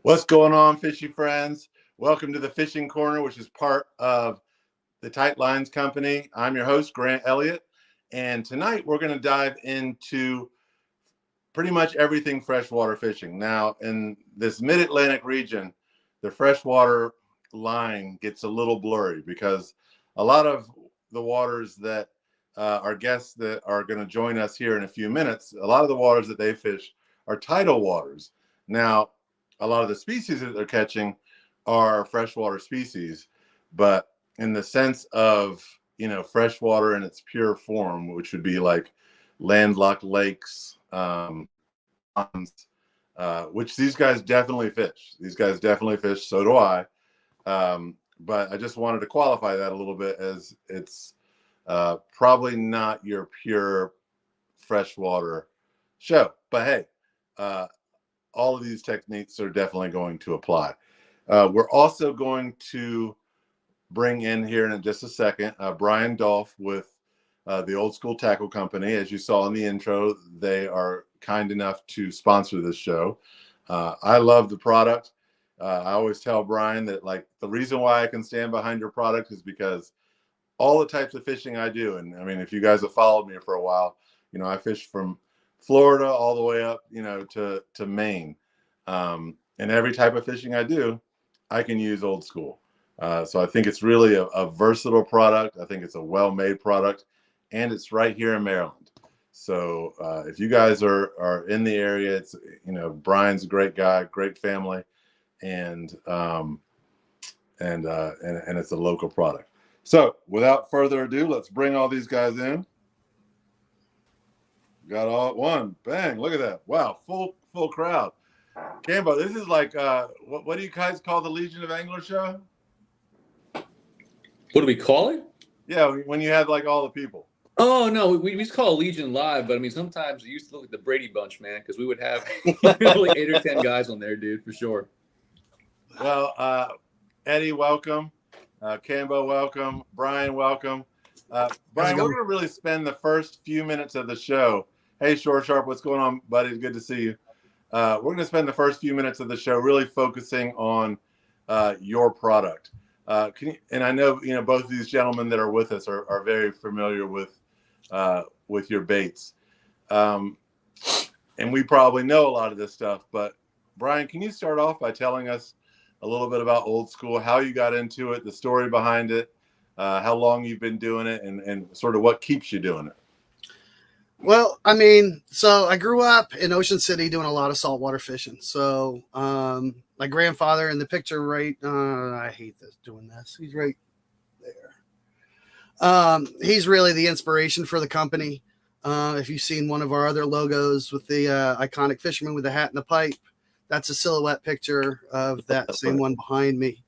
What's going on, fishy friends? Welcome to the Fishing Corner, which is part of the Tight Lines Company. I'm your host, Grant Elliott, and tonight we're going to dive into pretty much everything freshwater fishing. Now, in this mid-Atlantic region, the freshwater line gets a little blurry because a lot of the waters that our guests that are going to join us here in a few minutes, a lot of the waters that they fish are tidal waters. Now, a lot of the species that they're catching are freshwater species, but in the sense of, freshwater in its pure form, which would be like landlocked lakes, ponds, which these guys definitely fish. These guys definitely fish. So do I. But I just wanted to qualify that a little bit, as it's probably not your pure freshwater show. But hey, all of these techniques are definitely going to apply. We're also going to bring in here in just a second Brian Dolph with the Old School Tackle Company. As you saw in the intro, they are kind enough to sponsor this show. I love the product. I always tell Brian that, like, the reason why I can stand behind your product is because all the types of fishing I do, and I mean, if you guys have followed me for a while, I fish from Florida all the way up, to Maine. And every type of fishing I do, I can use Old School. So I think it's really a versatile product. I think it's a well-made product, and it's right here in Maryland. So if you guys are in the area, it's, Brian's a great guy, great family, and it's a local product. So without further ado, let's bring all these guys in. Got all at one. Bang, look at that. Wow, full crowd. Cambo, this is like, what do you guys call the Legion of Anglers show? What do we call it? Yeah, when you had like all the people. Oh, no, we used to call it Legion Live, but I mean, sometimes it used to look like the Brady Bunch, man, because we would have like 8 or 10 guys on there, dude, for sure. Well, Eddie, welcome. Cambo, welcome. Brian, welcome. Brian, we're going to really spend the first few minutes of the show. Hey, Short Sharp, what's going on, buddy? Good to see you. We're going to spend the first few minutes of the show really focusing on your product. And I know, both of these gentlemen that are with us are very familiar with your baits. And we probably know a lot of this stuff. But, Brian, can you start off by telling us a little bit about Old School, how you got into it, the story behind it, how long you've been doing it, and sort of what keeps you doing it? Well, I mean, so I grew up in Ocean City doing a lot of saltwater fishing. So my grandfather in the picture, right? I hate doing this. He's right there. He's really the inspiration for the company. If you've seen one of our other logos with the iconic fisherman with the hat and the pipe, that's a silhouette picture of that same one behind me.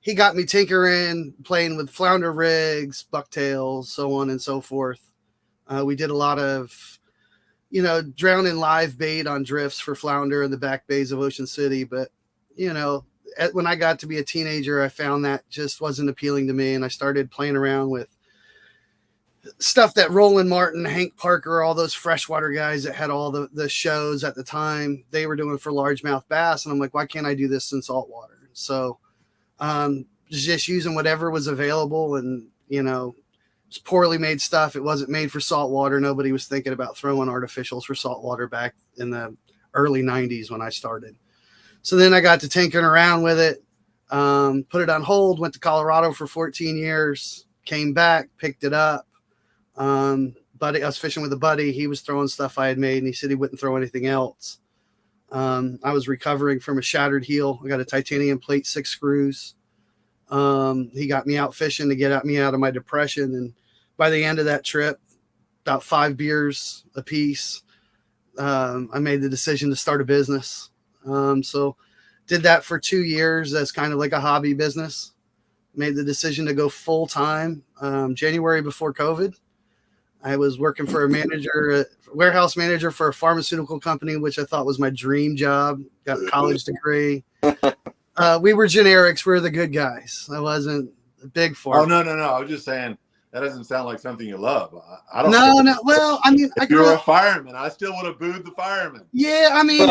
He got me tinkering, playing with flounder rigs, bucktails, so on and so forth. We did a lot of, drowning live bait on drifts for flounder in the back bays of Ocean City. But, when I got to be a teenager, I found that just wasn't appealing to me. And I started playing around with stuff that Roland Martin, Hank Parker, all those freshwater guys that had all the shows at the time, they were doing for largemouth bass. And I'm like, why can't I do this in saltwater? So just using whatever was available, and, it's poorly made stuff. It wasn't made for saltwater. Nobody was thinking about throwing artificials for saltwater back in the early 90s when I started. So then I got to tinkering around with it, put it on hold, went to Colorado for 14 years, came back, picked it up. I was fishing with a buddy. He was throwing stuff I had made, and he said he wouldn't throw anything else. I was recovering from a shattered heel. I got a titanium plate, 6 screws. He got me out fishing to get me out of my depression. And by the end of that trip, about 5 beers a piece, I made the decision to start a business. So did that for 2 years as kind of like a hobby business. Made the decision to go full time. January before COVID, I was working for a warehouse manager for a pharmaceutical company, which I thought was my dream job. Got a college degree. We were generics. We were the good guys. I wasn't a big farmer. Oh, no. I was just saying, that doesn't sound like something you love. I don't. No. Well, I mean, if you were a fireman, I still would have booed the fireman. Yeah, I mean,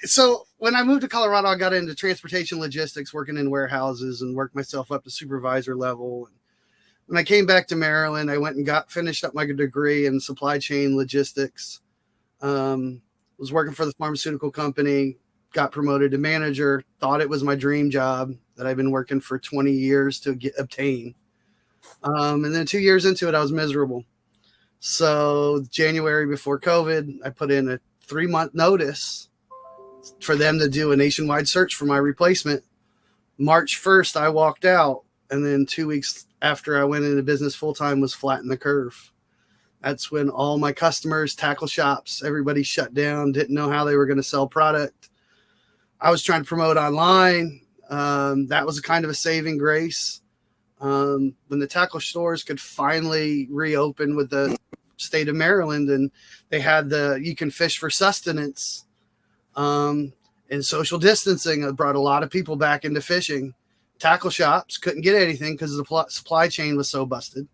So when I moved to Colorado, I got into transportation logistics, working in warehouses, and worked myself up to supervisor level. When I came back to Maryland, I went and finished up my degree in supply chain logistics. Was working for the pharmaceutical company, got promoted to manager, thought it was my dream job that I've been working for 20 years to obtain. And then 2 years into it, I was miserable. So January before COVID, I put in a 3-month notice for them to do a nationwide search for my replacement. March 1st, I walked out. And then 2 weeks after I went into business full-time was flattening the curve. That's when all my customers, tackle shops, everybody shut down, didn't know how they were going to sell product. I was trying to promote online. That was kind of a saving grace. When the tackle stores could finally reopen with the state of Maryland, and they had you can fish for sustenance, and social distancing brought a lot of people back into fishing. Tackle shops couldn't get anything because the supply chain was so busted.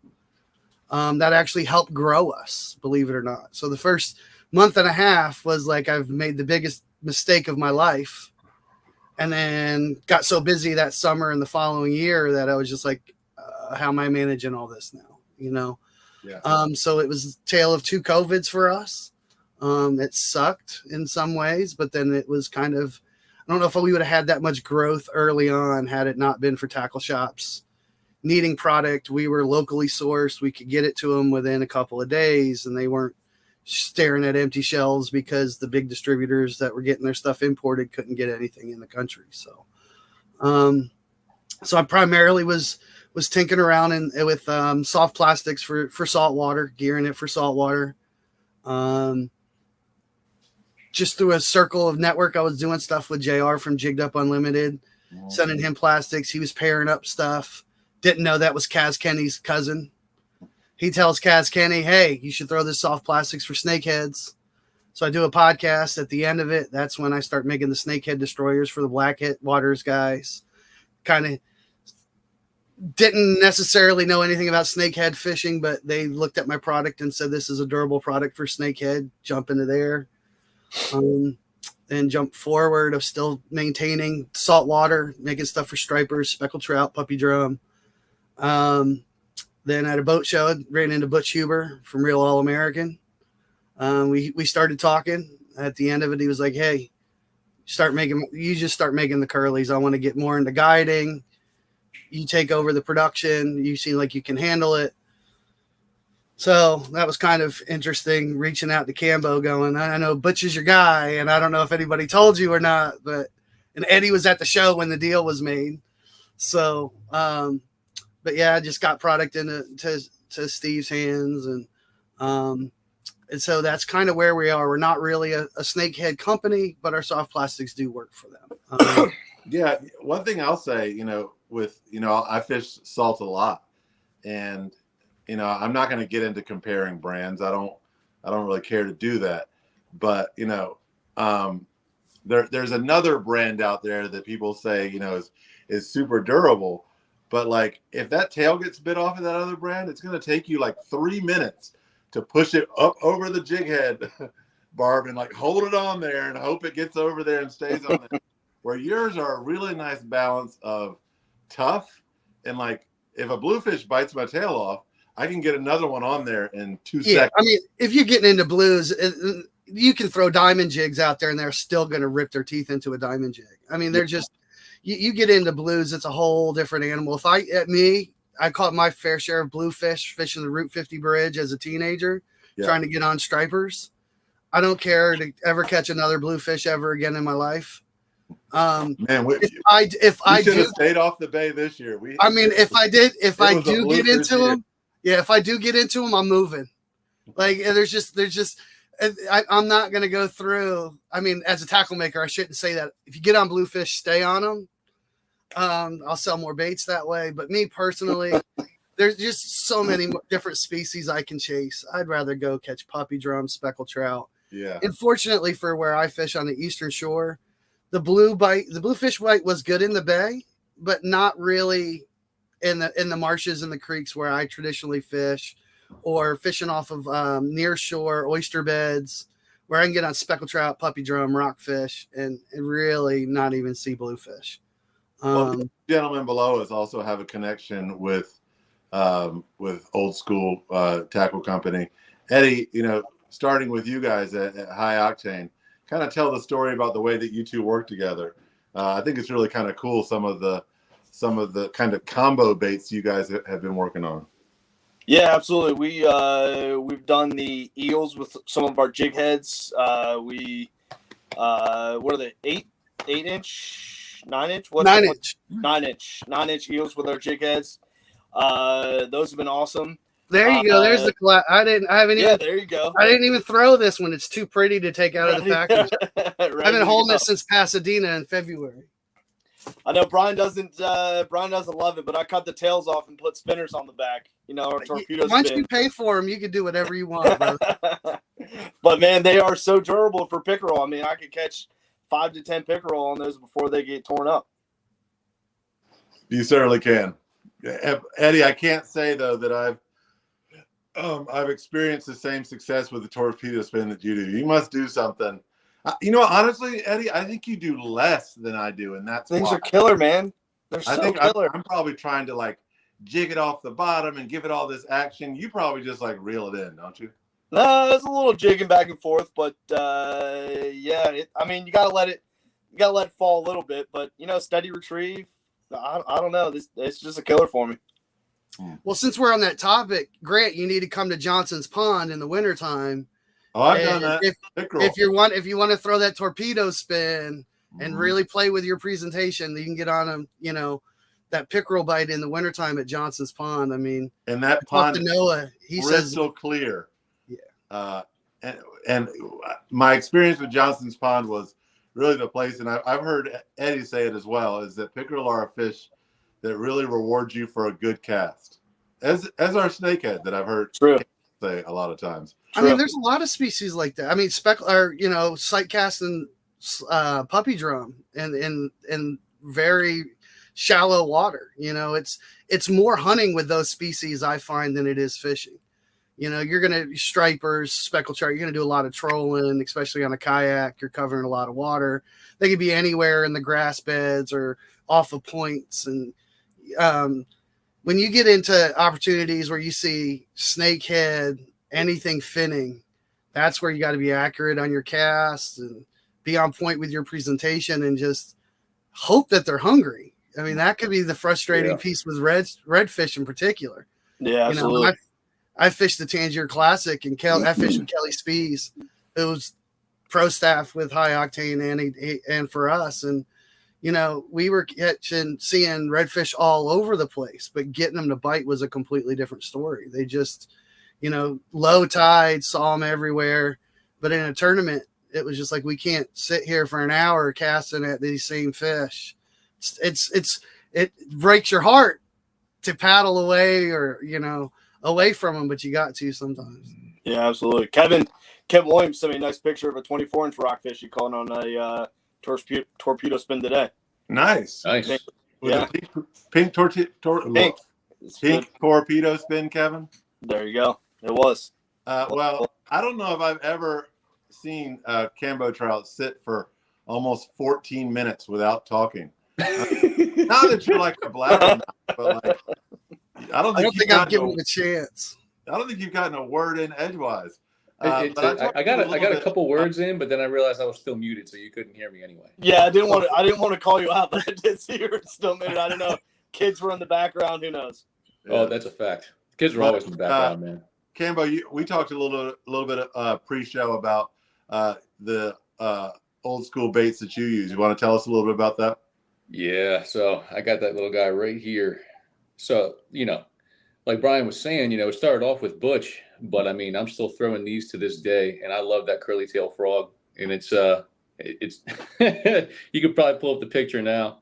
That actually helped grow us, believe it or not. So the first month and a half was like I've made the biggest mistake of my life, and then got so busy that summer and the following year that I was just like, how am I managing all this now? Yeah. So it was a tale of two COVIDs for us. It sucked in some ways, but then it was kind of, I don't know if we would have had that much growth early on had it not been for tackle shops needing product. We were locally sourced. We could get it to them within a couple of days, and they weren't staring at empty shelves because the big distributors that were getting their stuff imported couldn't get anything in the country. So, I primarily was tinkering around with soft plastics for saltwater, gearing it for saltwater. Just through a circle of network, I was doing stuff with JR from Jigged Up Unlimited, sending him plastics. He was pairing up stuff. Didn't know that was Kaz Kenny's cousin. He tells Kaz Kenny, hey, you should throw this soft plastics for snakeheads. So I do a podcast. At the end of it, that's when I start making the snakehead destroyers for the blackhead waters guys. Kind of didn't necessarily know anything about snakehead fishing, but they looked at my product and said, this is a durable product for snakehead. Jump into there. And jump forward of still maintaining saltwater, making stuff for stripers, speckled trout, puppy drum. Then at a boat show, ran into Butch Huber from Real All American. We started talking. At the end of it, he was like, hey, you just start making the curlies. I want to get more into guiding. You take over the production. You seem like you can handle it. So that was kind of interesting, reaching out to Cambo going, I know Butch is your guy, and I don't know if anybody told you or not, and Eddie was at the show when the deal was made. So, but yeah, I just got product to Steve's hands, and so that's kind of where we are. We're not really a snakehead company, but our soft plastics do work for them. Yeah, one thing I'll say, I fish salt a lot, and I'm not going to get into comparing brands. I don't really care to do that. But there's another brand out there that people say is super durable. But like if that tail gets bit off of that other brand, it's going to take you like 3 minutes to push it up over the jig head, Barb, and like hold it on there and hope it gets over there and stays on there. Where yours are a really nice balance of tough and like if a bluefish bites my tail off, I can get another one on there in 2 seconds. I mean, if you're getting into blues, you can throw diamond jigs out there and they're still going to rip their teeth into a diamond jig. I mean, they're just, you get into blues, it's a whole different animal. I caught my fair share of bluefish fishing the Route 50 bridge as a teenager, trying to get on stripers. I don't care to ever catch another bluefish ever again in my life. Man, if I should have stayed off the bay this year. If I do get into them. Yeah, if I do get into them, I'm moving. Like I'm not going to go through. I mean, as a tackle maker, I shouldn't say that. If you get on bluefish, stay on them. I'll sell more baits that way. But me personally, there's just so many different species I can chase. I'd rather go catch puppy drum, speckled trout. Yeah. And fortunately for where I fish on the eastern shore, the bluefish bite was good in the bay, but not really in the marshes and the creeks where I traditionally fish, or fishing off of near shore oyster beds where I can get on speckled trout, puppy drum, rockfish, and really not even see bluefish. Well, the gentleman below us also have a connection with Old School Tackle Company. Eddie, starting with you guys at High Octane, kind of tell the story about the way that you two work together. I think it's really kind of cool, some of the kind of combo baits you guys have been working on. Yeah, absolutely. We've done the eels with some of our jig heads. What are they? 8-inch, 9-inch? 9-inch. 9-inch eels with our jig heads. Those have been awesome. There you go. There's the class. There you go. I didn't even throw this one. It's too pretty to take out of the package. I've been holding it since Pasadena in February. I know Brian doesn't love it, but I cut the tails off and put spinners on the back. Our torpedo Once spin. you pay for them, you can do whatever you want, bro. But man, they are so durable for pickerel. I mean, I could catch 5 to 10 pickerel on those before they get torn up. You certainly can. Eddie, I can't say though that I've experienced the same success with the torpedo spin that you do. You must do something. Honestly, Eddie, I think you do less than I do, and that's Things are killer, man. They're so killer. I'm probably trying to like jig it off the bottom and give it all this action. You probably just like reel it in, don't you? No, it's a little jigging back and forth, but yeah. You gotta let it fall a little bit, but steady retrieve. I don't know. It's just a killer for me. Well, since we're on that topic, Grant, you need to come to Johnson's Pond in the wintertime. Oh, I've done that. If you want to throw that torpedo spin and really play with your presentation, you can get on that pickerel bite in the wintertime at Johnson's Pond. I mean, and that pond to Noah, he says crystal clear. Yeah. And my experience with Johnson's Pond was really the place, and I've heard Eddie say it as well, is that pickerel are a fish that really rewards you for a good cast, as our snakehead that I've heard say a lot of times. I mean, there's a lot of species like that. I mean, sight cast and puppy drum and very shallow water. It's more hunting with those species, I find, than it is fishing. You're going to stripers, speckled trout. You're going to do a lot of trolling, especially on a kayak. You're covering a lot of water. They could be anywhere in the grass beds or off of points. And when you get into opportunities where you see snakehead, anything finning, that's where you got to be accurate on your cast and be on point with your presentation and just hope that they're hungry. I mean, that could be the frustrating piece with redfish in particular. Yeah, absolutely. I fished the Tangier Classic and I fished with Kelly Spees. It was pro staff with High Octane and for us. And, we were seeing redfish all over the place, but getting them to bite was a completely different story. They just, low tide, saw them everywhere. But in a tournament, it was just like, we can't sit here for an hour casting at these same fish. It breaks your heart to paddle away or, away from them, but you got to sometimes. Yeah, absolutely. Kevin Williams sent me a nice picture of a 24-inch rockfish he caught on a torpedo spin today. Nice. Yeah. Pink torpedo spin, Kevin. There you go. It was. Well, I don't know if I've ever seen Kambo trout sit for almost 14 minutes without talking. Not that you're like a black, but like I don't think I've given him a chance. I don't think you've gotten a word in edgewise. I got a couple words in, but then I realized I was still muted, so you couldn't hear me anyway. Yeah, I didn't want to call you out, but I did see you were still muted. I don't know. Kids were in the background. Who knows? Oh, that's a fact. Kids are always in the background, man. Kambo, we talked a little bit pre-show about the old school baits that you use. You want to tell us a little bit about that? Yeah, so I got that little guy right here. So, like Brian was saying, it started off with Butch, but I mean, I'm still throwing these to this day, and I love that curly tail frog. And it's you could probably pull up the picture now.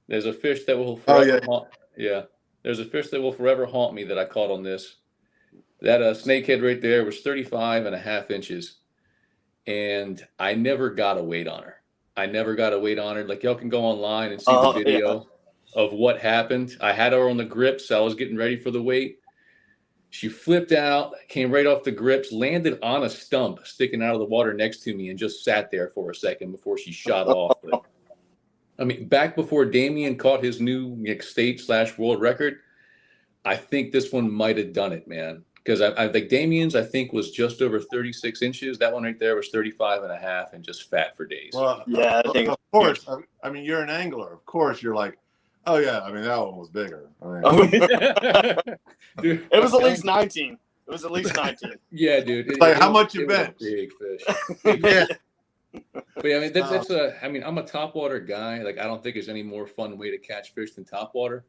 There's a fish that will forever haunt. Yeah, there's a fish that will forever haunt me that I caught on this. That snakehead right there was 35.5 inches, and I never got a weight on her. Like, y'all can go online and see the video of what happened. I had her on the grip, so I was getting ready for the weight. She flipped out, came right off the grips, landed on a stump sticking out of the water next to me, and just sat there for a second before she shot off. But, I mean, back before Damien caught his new state/world record, I think this one might have done it, man. Because I think Damien's, I think, was just over 36 inches. That one right there was 35 and a half and just fat for days. Well, yeah, I think of course. I mean, you're an angler. Of course, you're like, oh, yeah. I mean, that one was bigger. Dude, it was at least 19. It was at least 19. Yeah, dude. It's like, how much you bet? Big fish. Yeah. But yeah, I mean, that's I mean, I'm a topwater guy. Like, I don't think there's any more fun way to catch fish than topwater.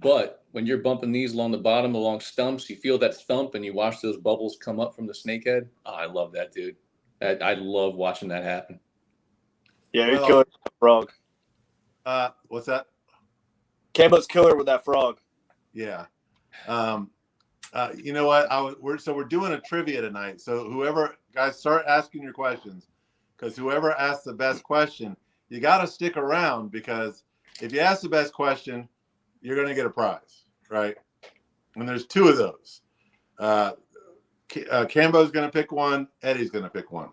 But when you're bumping these along the bottom, along stumps, you feel that thump and you watch those bubbles come up from the snakehead. Oh, I love that, dude. I love watching that happen. Yeah, you're killer with that frog. What's that? Kambo's killer with that frog. Yeah. You know what? We're doing a trivia tonight. So whoever, guys, start asking your questions, because whoever asks the best question, you got to stick around, because if you ask the best question, you're going to get a prize, right? And there's two of those. Kambo's going to pick one. Eddie's going to pick one.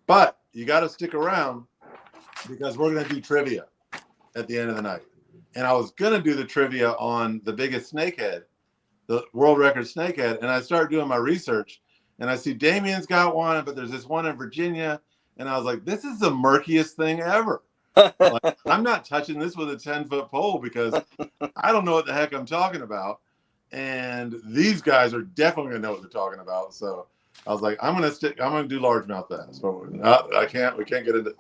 But you got to stick around, because we're going to do trivia at the end of the night. And I was going to do the trivia on the biggest snakehead, the world record snakehead. And I started doing my research, and I see Damien's got one, but there's this one in Virginia. And I was like, this is the murkiest thing ever. Like, I'm not touching this with a 10-foot pole, because I don't know what the heck I'm talking about. And these guys are definitely going to know what they're talking about. So I was like, I'm going to do largemouth bass. So we can't get into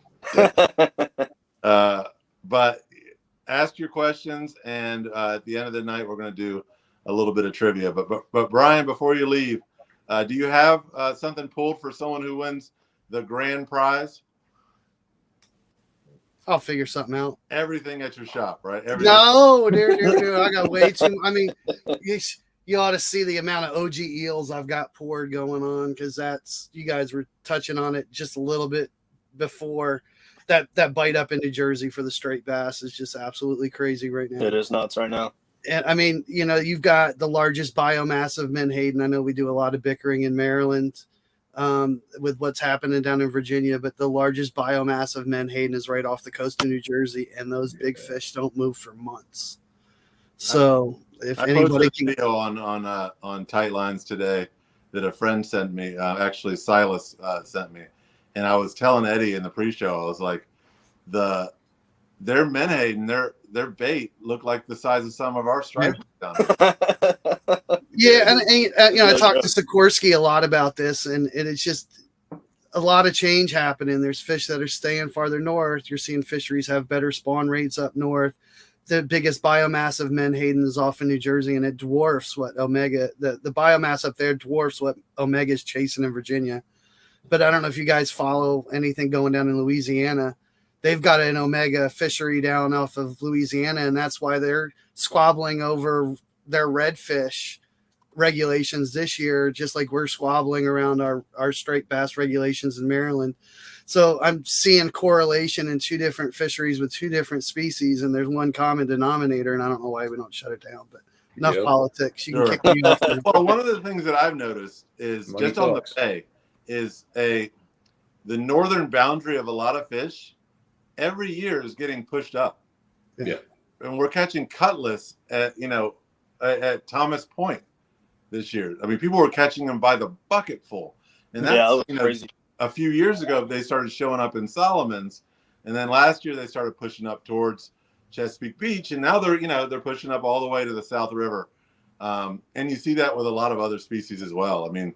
but ask your questions, and at the end of the night, we're going to do a little bit of trivia. But Brian, before you leave, do you have something pulled for someone who wins the grand prize? I'll figure something out. Everything at your shop, right? Everything. No, dude, I got way too. I mean, you ought to see the amount of OG eels I've got poured going on, because you guys were touching on it just a little bit before. That bite up in New Jersey for the straight bass is just absolutely crazy right now. It is nuts right now. And I mean, you've got the largest biomass of menhaden. I know we do a lot of bickering in Maryland with what's happening down in Virginia, but the largest biomass of menhaden is right off the coast of New Jersey, and those big fish don't move for months. So if anybody posted a video on Tight Lines today that a friend sent me, actually Silas sent me. And I was telling Eddie in the pre-show, I was like, their menhaden, their bait look like the size of some of our stripers down there. Yeah, and I talked to Sikorsky a lot about this, and it's just a lot of change happening. There's fish that are staying farther north. You're seeing fisheries have better spawn rates up north. The biggest biomass of menhaden is off in New Jersey, and it dwarfs what Omega. The biomass up there dwarfs what Omega is chasing in Virginia. But I don't know if you guys follow anything going down in Louisiana. They've got an Omega fishery down off of Louisiana, and that's why they're squabbling over their redfish regulations this year, just like we're squabbling around our straight bass regulations in Maryland. So I'm seeing correlation in two different fisheries with two different species, and there's one common denominator, and I don't know why we don't shut it down, but enough politics. You can kick me off. Well, one of the things that I've noticed is Money just talks. on the bay is the northern boundary of a lot of fish every year is getting pushed up. Yeah. And we're catching cutlass at Thomas Point this year. I mean, people were catching them by the bucket full. And that's crazy. A few years ago, they started showing up in Solomon's, and then last year they started pushing up towards Chesapeake Beach, and now they're pushing up all the way to the South River. And you see that with a lot of other species as well. I mean,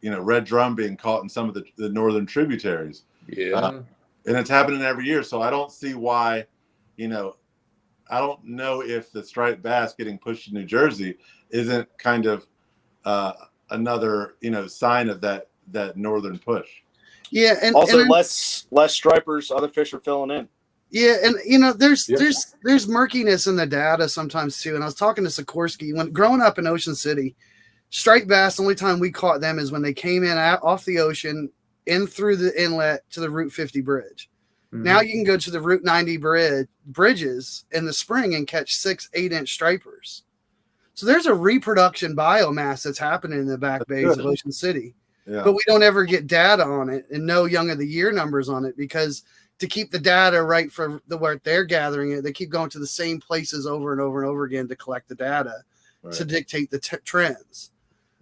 red drum being caught in some of the northern tributaries. Yeah. And it's happening every year. So I don't see why, I don't know if the striped bass getting pushed to New Jersey isn't kind of another, sign of that northern push. Yeah. And also less stripers, other fish are filling in. Yeah. And, there's murkiness in the data sometimes too. And I was talking to Sikorsky when growing up in Ocean City, striped bass, the only time we caught them is when they came in off the ocean in through the inlet to the Route 50 bridge. Mm-hmm. Now you can go to the Route 90 bridges in the spring and catch 6-8 inch stripers. So there's a reproduction biomass that's happening in the back bays of Ocean City. Yeah. But we don't ever get data on it and no young of the year numbers on it, because to keep the data right for where they're gathering it, they keep going to the same places over and over and over again to collect the data to dictate the trends.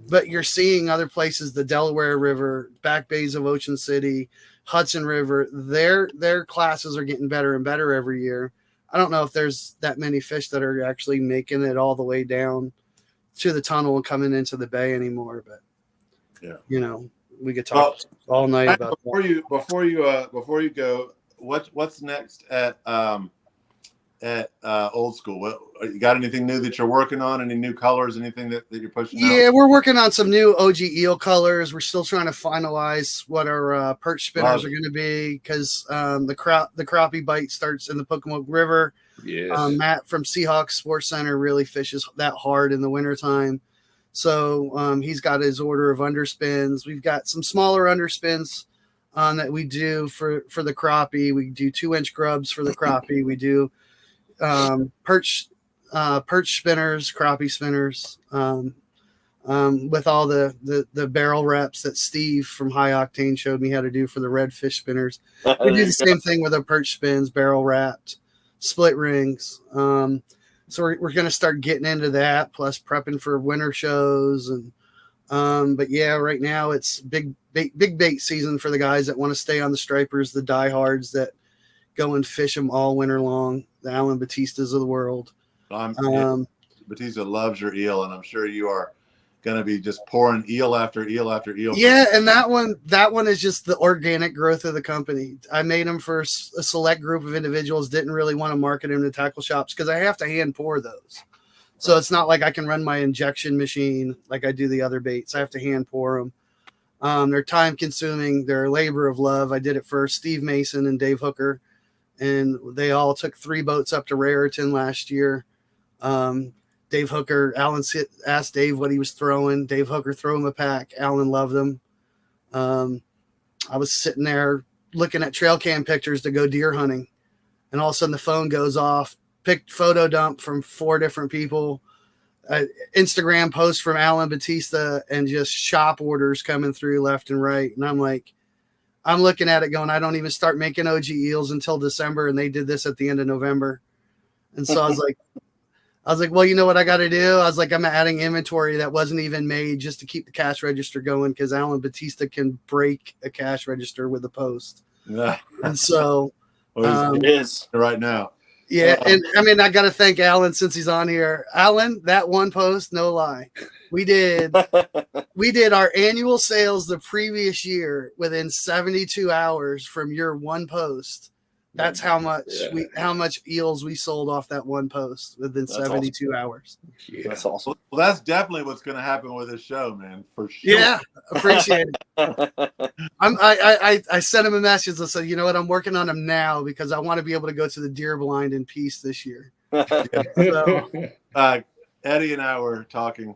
But you're seeing other places, the Delaware River, back bays of Ocean City, Hudson River, their classes are getting better and better every year. I don't know if there's that many fish that are actually making it all the way down to the tunnel and coming into the bay anymore, but we could talk all night about that. Before you go, what's next at Old School? What you got? Anything new that you're working on? Any new colors? Anything that you're pushing out? Yeah, we're working on some new OG eel colors. We're still trying to finalize what our perch spinners are going to be, because the crappie bite starts in the Pocomoke River. Yes. Matt from Seahawks Sports Center really fishes that hard in the wintertime. So he's got his order of underspins. We've got some smaller underspins that we do for the crappie. We do 2-inch grubs for the crappie. We do perch spinners, crappie spinners, with all the barrel reps that Steve from High Octane showed me how to do for the redfish spinners. We do the same thing with our perch spins, barrel wrapped, split rings. So we're going to start getting into that, plus prepping for winter shows. And but yeah, right now it's big bait season for the guys that want to stay on the stripers, the diehards that go and fish them all winter long, the Alan Batistas of the world. Batista loves your eel, and I'm sure you are going to be just pouring eel after eel after eel. Yeah, and that one is just the organic growth of the company. I made them for a select group of individuals, didn't really want to market them to tackle shops because I have to hand pour those. So it's not like I can run my injection machine like I do the other baits. I have to hand pour them. They're time consuming. They're a labor of love. I did it for Steve Mason and Dave Hooker, and they all took 3 boats up to Raritan last year. Dave Hooker, Alan asked Dave what he was throwing. Dave Hooker threw him a pack. Alan loved them. I was sitting there looking at trail cam pictures to go deer hunting, and all of a sudden the phone goes off. Picked photo dump from 4 different people, Instagram post from Alan Batista, and just shop orders coming through left and right. And I'm looking at it going, I don't even start making OG eels until December, and they did this at the end of November. And so I was like, well, you know what I got to do? I was like, I'm adding inventory that wasn't even made just to keep the cash register going, because Alan Batista can break a cash register with a post. Yeah. And so it is right now. Yeah, and I mean, I got to thank Alan since he's on here. Alan, that one post, no lie, we did our annual sales the previous year within 72 hours from your one post. That's how much eels we sold off that one post within 72 hours. Yeah. That's awesome. Well, that's definitely what's going to happen with this show, man, for sure. Yeah, appreciate it. I sent him a message that said, you know what, I'm working on them now because I want to be able to go to the deer blind in peace this year. So, Eddie and I were talking,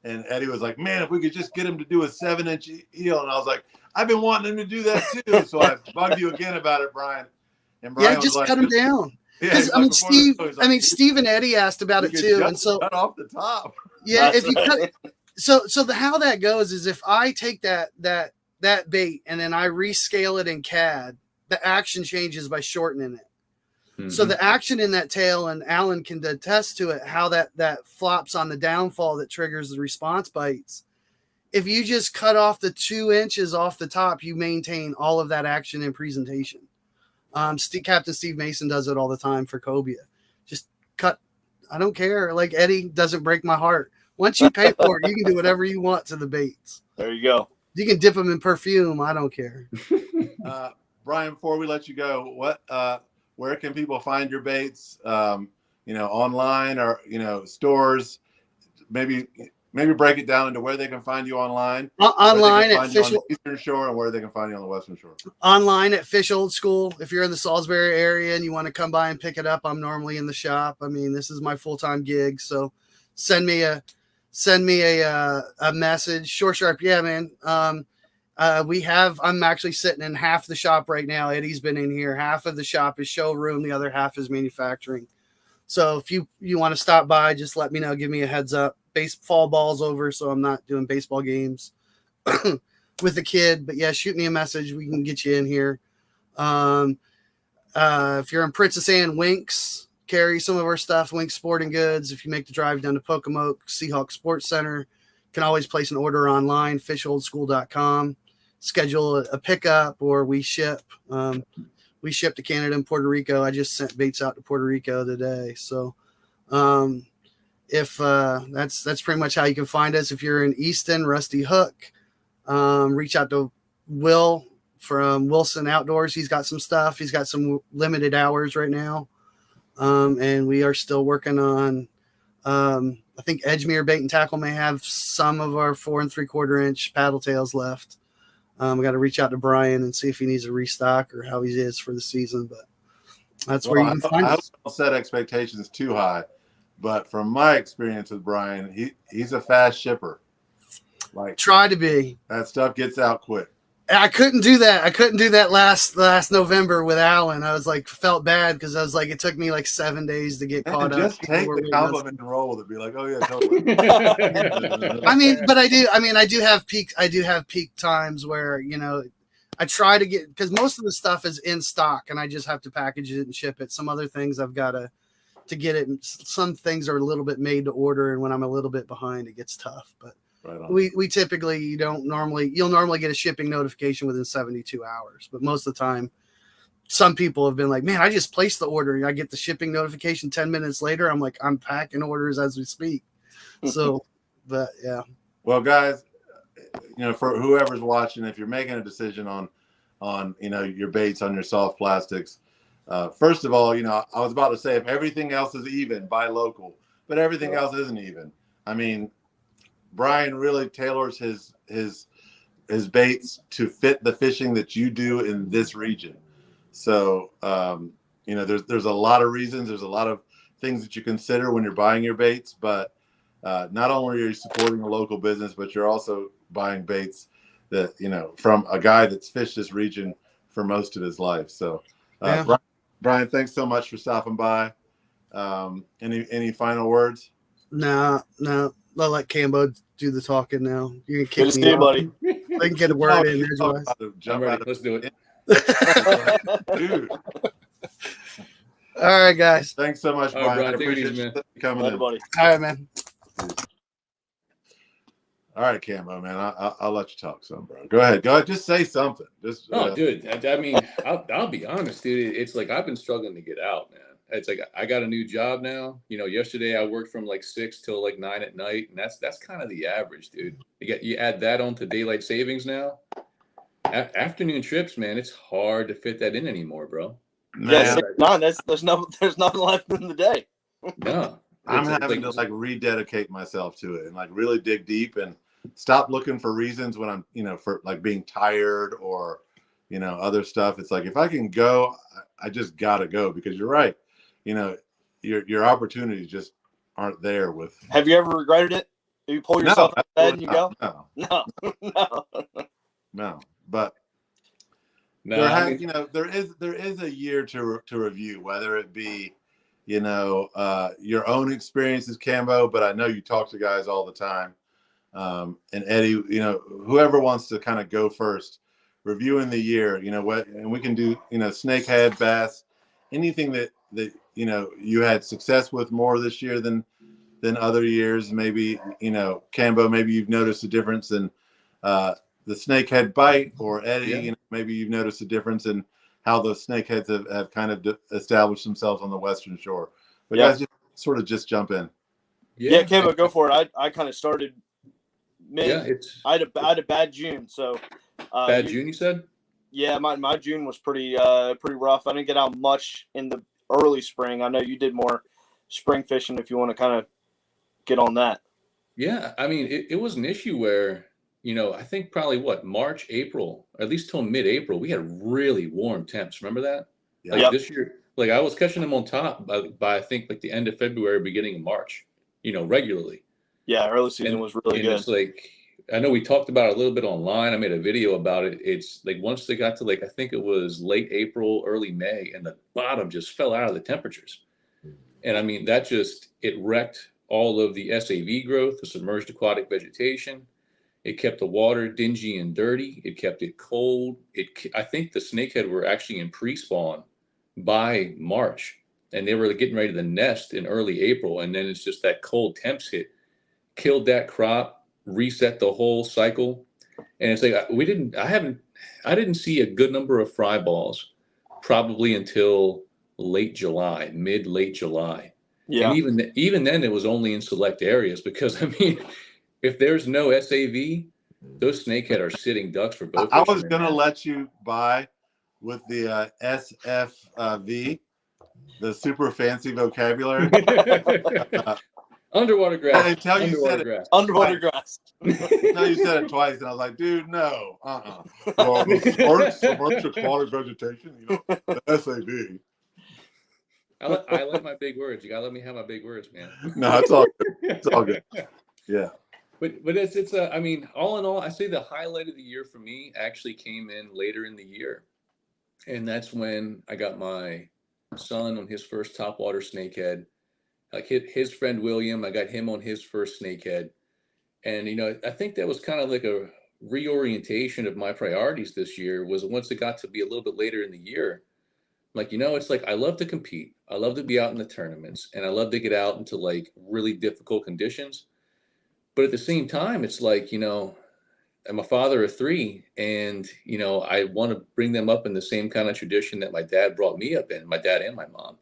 and Eddie was like, man, if we could just get him to do a 7-inch eel. And I was like, I've been wanting him to do that too. So I bugged you again about it, Brian. And Brian just was cut him down. Yeah, Steve and Eddie asked about it too, and so cut off the top. Yeah, if you cut, so how that goes is if I take that bait and then I rescale it in CAD, the action changes by shortening it. Mm-hmm. So the action in that tail, and Alan can attest to it, how that flops on the downfall that triggers the response bites. If you just cut off the 2 inches off the top, you maintain all of that action and presentation. Captain Steve Mason does it all the time for cobia. Just cut. I don't care. Like Eddie doesn't break my heart. Once you pay for it, you can do whatever you want to the baits. There you go. You can dip them in perfume. I don't care. Brian, before we let you go, where can people find your baits? Online or stores. Maybe break it down into where they can find you online. Online at Fish on the Eastern Shore, and where they can find you on the Western Shore. Online at Fish Old School. If you're in the Salisbury area and you want to come by and pick it up, I'm normally in the shop. I mean, this is my full-time gig, so send me a message. Shore Sharp, yeah, man. I'm actually sitting in half the shop right now. Eddie's been in here. Half of the shop is showroom. The other half is manufacturing. So if you want to stop by, just let me know. Give me a heads up. Fall ball's over, so I'm not doing baseball games with a kid. But yeah, shoot me a message. We can get you in here. If you're in Princess Anne, Winks carry some of our stuff. Winks Sporting Goods. If you make the drive down to Pocomoke, Seahawk Sports Center, can always place an order online. fisholdschool.com. Schedule a pickup, or we ship. We ship to Canada and Puerto Rico. I just sent baits out to Puerto Rico today. So if that's pretty much how you can find us. If you're in Easton, Rusty Hook, reach out to Will from Wilson Outdoors. He's got some stuff. He's got some limited hours right now. And we are still working on, I think Edgemere Bait and Tackle may have some of our 4 3/4 inch paddle tails left. We got to reach out to Brian and see if he needs a restock or how he is for the season. But that's where you can find us. I don't set expectations too high, but from my experience with Brian, he's a fast shipper. Like, try to be. That stuff gets out quick. I couldn't do that. I couldn't do that last November with Alan. I was like, felt bad because I was like, it took me like 7 days to get caught up. Just take the compliment and roll with it. Be like, oh yeah, totally. I do have peak times where, you know, I try to get, because most of the stuff is in stock and I just have to package it and ship it. Some other things I've got to get it. And some things are a little bit made to order, and when I'm a little bit behind, it gets tough. But we typically you'll normally get a shipping notification within 72 hours, but most of the time, some people have been like, man, I just placed the order and I get the shipping notification 10 minutes later. I'm like, I'm packing orders as we speak. So, but yeah. Well, guys, you know, for whoever's watching, if you're making a decision on, you know, your baits, on your soft plastics, first of all, you know, I was about to say, if everything else is even, buy local, but everything else isn't even. I mean, Brian really tailors his baits to fit the fishing that you do in this region. So, you know, there's a lot of reasons. There's a lot of things that you consider when you're buying your baits, but not only are you supporting a local business, but you're also buying baits that, you know, from a guy that's fished this region for most of his life. So, Brian, thanks so much for stopping by. Any final words? No. I'll let Cambo do the talking now. You can kick me off, buddy. I can get a word in. Let's do it. Dude. All right, guys. Thanks so much, Brian. I appreciate you coming in. Buddy. All right, man. All right, Cambo, man. I'll let you talk some, bro. Go ahead. Just say something. Dude. I mean, I'll be honest, dude. It's like I've been struggling to get out, man. It's like I got a new job now. You know, yesterday I worked from like 6 till like 9 at night, and that's kind of the average, dude. You add that on to daylight savings now. Afternoon trips, man, it's hard to fit that in anymore, bro. Yeah, there's nothing left in the day. No, I'm having to like rededicate myself to it and like really dig deep and stop looking for reasons when I'm, you know, for like being tired or, you know, other stuff. It's like, if I can go, I just gotta go, because you're right. You know, your opportunities just aren't there with. Have you ever regretted it? Do you pull yourself out of bed and you go? No. But you know, there is a year to review, whether it be, you know, your own experiences, Cambo, but I know you talk to guys all the time. And Eddie, you know, whoever wants to kind of go first, reviewing the year, you know, what, and we can do, you know, snakehead, bass, anything that you know you had success with more this year than other years. Maybe, you know, Cambo, maybe you've noticed a difference in the snakehead bite, or Eddie, you know, maybe you've noticed a difference in how those snakeheads have kind of established themselves on the Western Shore. But guys, just jump in. Yeah, Cambo, go for it. I kind of started mid. Yeah, I had a bad June, so bad June, you said? Yeah, my June was pretty rough. I didn't get out much in the early spring. I know you did more spring fishing, if you want to kind of get on that. Yeah, I mean, it was an issue where, you know, I think probably March, April, at least till mid-April, we had really warm temps. Remember that? Yeah. Like this year, like I was catching them on top by I think like the end of February, beginning of March, you know, regularly. Yeah, early season was really good. It's like, I know we talked about it a little bit online. I made a video about it. It's like once they got to I think it was late April, early May, and the bottom just fell out of the temperatures. And I mean, it wrecked all of the SAV growth, the submerged aquatic vegetation. It kept the water dingy and dirty. It kept it cold. I think the snakehead were actually in pre-spawn by March, and they were getting ready to nest in early April. And then it's just that cold temps hit, killed that crop, reset the whole cycle. And it's like I didn't see a good number of fry balls probably until late July, late July. Yeah. And even then it was only in select areas because I mean, if there's no SAV, those snakehead are sitting ducks for both. I was going to let you buy with the SFV, the super fancy vocabulary. Underwater grass. Until you said it. Underwater grass. No, you said it twice, and I was like, dude, no. Well, the submerged aquatic vegetation, the SAV. I like my big words. You gotta let me have my big words, man. No, it's all good. It's all good. Yeah. But I mean, all in all, I say the highlight of the year for me actually came in later in the year. And that's when I got my son on his first topwater snakehead. Like his friend William, I got him on his first snakehead. And, I think that was kind of like a reorientation of my priorities this year was once it got to be a little bit later in the year. Like, it's like I love to compete. I love to be out in the tournaments and I love to get out into like really difficult conditions. But at the same time, it's like, I'm a father of 3 and, I want to bring them up in the same kind of tradition that my dad brought me up in, my dad and my mom.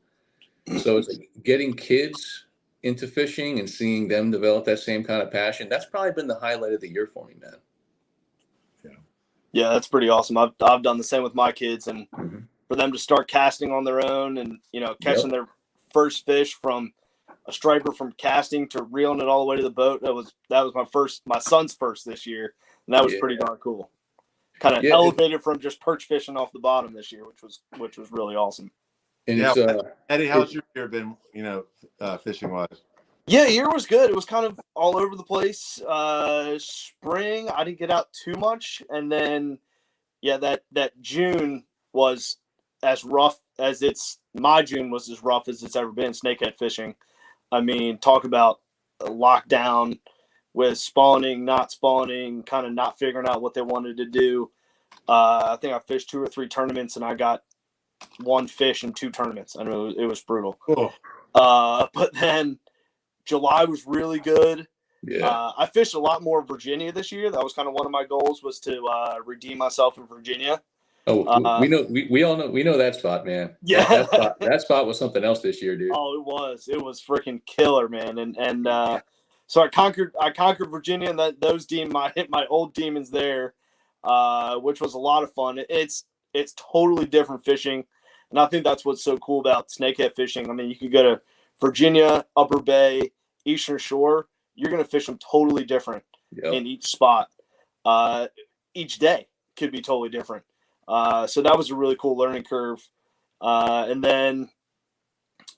So it's like getting kids into fishing and seeing them develop that same kind of passion. That's probably been the highlight of the year for me, man. Yeah, that's pretty awesome. I've done the same with my kids, and for them to start casting on their own and, catching their first fish from a striper from casting to reeling it all the way to the boat. That was my son's first this year. And that was pretty darn cool. Kind of elevated from just perch fishing off the bottom this year, which was really awesome. And Eddie, how's your year been, fishing wise? Yeah, year was good. It was kind of all over the place. Spring, I didn't get out too much. And then, that June was as rough as my June was as rough as it's ever been snakehead fishing. I mean, talk about a lockdown with spawning, not spawning, kind of not figuring out what they wanted to do. I think I fished 2 or 3 tournaments and I got 1 fish in 2 tournaments. I know it was brutal. Cool. But then July was really good. Yeah. I fished a lot more Virginia this year. That was kind of one of my goals was to redeem myself in Virginia. Oh, we all know that spot, man. Yeah, that spot was something else this year, dude. Oh, it was freaking killer, man. And so I conquered Virginia, and those hit my old demons there, which was a lot of fun. It's totally different fishing, and I think that's what's so cool about snakehead fishing. I mean, you could go to Virginia, Upper Bay, Eastern Shore. You're gonna fish them totally different in each spot. Each day could be totally different. So that was a really cool learning curve. And then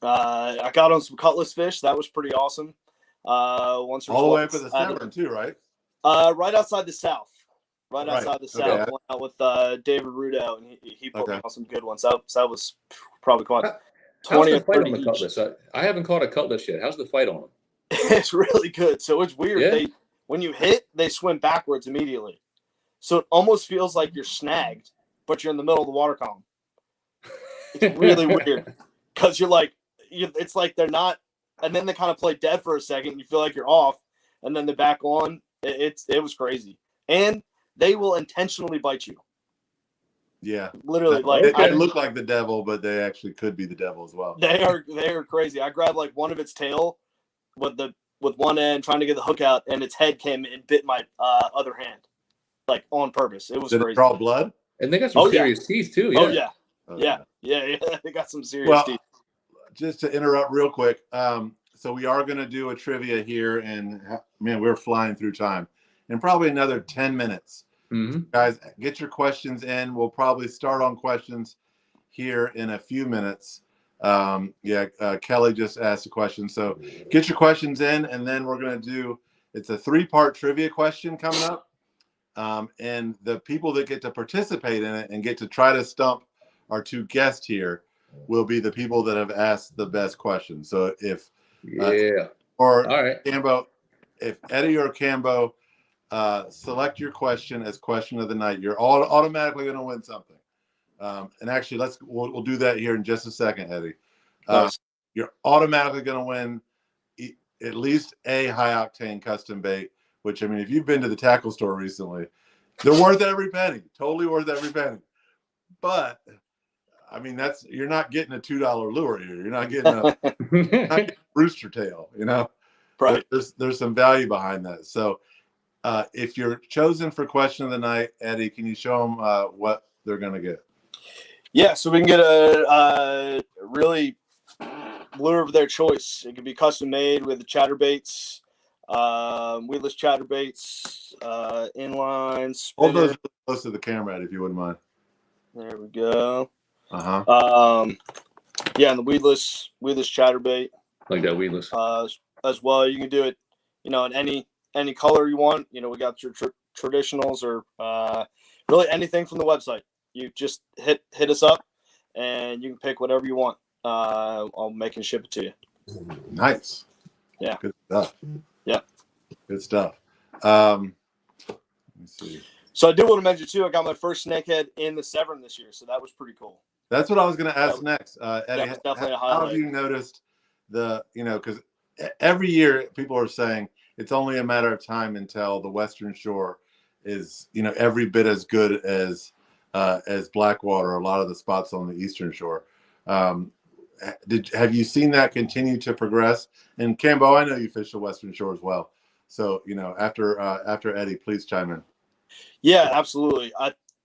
I got on some cutlass fish. That was pretty awesome. Once or all the way twice. up at the Severn too, right? Right outside the South. Outside the South. Went out with David Rudo, and he put me on some good ones. So that was probably quite 20 or 30 on the cutlass? I haven't caught a cutlass yet. How's the fight on them? It's really good. So it's weird. Yeah. When you hit, they swim backwards immediately. So it almost feels like you're snagged, but you're in the middle of the water column. It's really weird because it's like they're not, and then they kind of play dead for a second. You feel like you're off, and then they're back on. It was crazy, and they will intentionally bite you. Yeah, literally. They look like the devil, but they actually could be the devil as well. They are crazy. I grabbed one of its tail with one end, trying to get the hook out, and its head came and bit my other hand, on purpose. It was crazy. Did it draw blood? And they got some serious teeth too. Yeah. Yeah. They got some serious teeth. Just to interrupt real quick. So we are going to do a trivia here, and man, we're flying through time. In probably another 10 minutes. Mm-hmm. Guys, get your questions in. We'll probably start on questions here in a few minutes. Kelly just asked a question. So get your questions in, and then we're going to do, it's a 3-part trivia question coming up. And the people that get to participate in it and get to try to stump our 2 guests here will be the people that have asked the best questions. So if all right, Cambo, if Eddie or Cambo select your question as question of the night, you're automatically going to win something. And actually, we'll do that here in just a second, Eddie. Nice. You're automatically going to win at least a high octane custom bait. Which, I mean, if you've been to the tackle store recently, they're worth every penny. Totally worth every penny. But I mean, you're not getting a $2 lure here. You're not getting a rooster tail. You know, right? There's some value behind that. So if you're chosen for question of the night, Eddie, can you show them what they're going to get? Yeah, so we can get a really lure of their choice. It can be custom made with the chatterbaits, weedless chatterbaits, inlines. Hold those close to the camera, Eddie, if you wouldn't mind. There we go. Yeah, and the weedless chatterbait. Like that weedless. As well, you can do it, in any color you want. We got your traditionals or really anything from the website. You just hit us up, and you can pick whatever you want. I'll make and ship it to you. Nice. Yeah. Good stuff. Yeah. Good stuff. Let me see. So I did want to mention too, I got my first snakehead in the Severn this year, so that was pretty cool. That's what I was going to ask next. Eddie, definitely a how highlight. have you noticed because every year people are saying it's only a matter of time until the Western Shore is, every bit as good as Blackwater, a lot of the spots on the Eastern Shore. Have you seen that continue to progress? And Cambo, I know you fish the Western Shore as well. So, after Eddie, please chime in. Yeah, absolutely.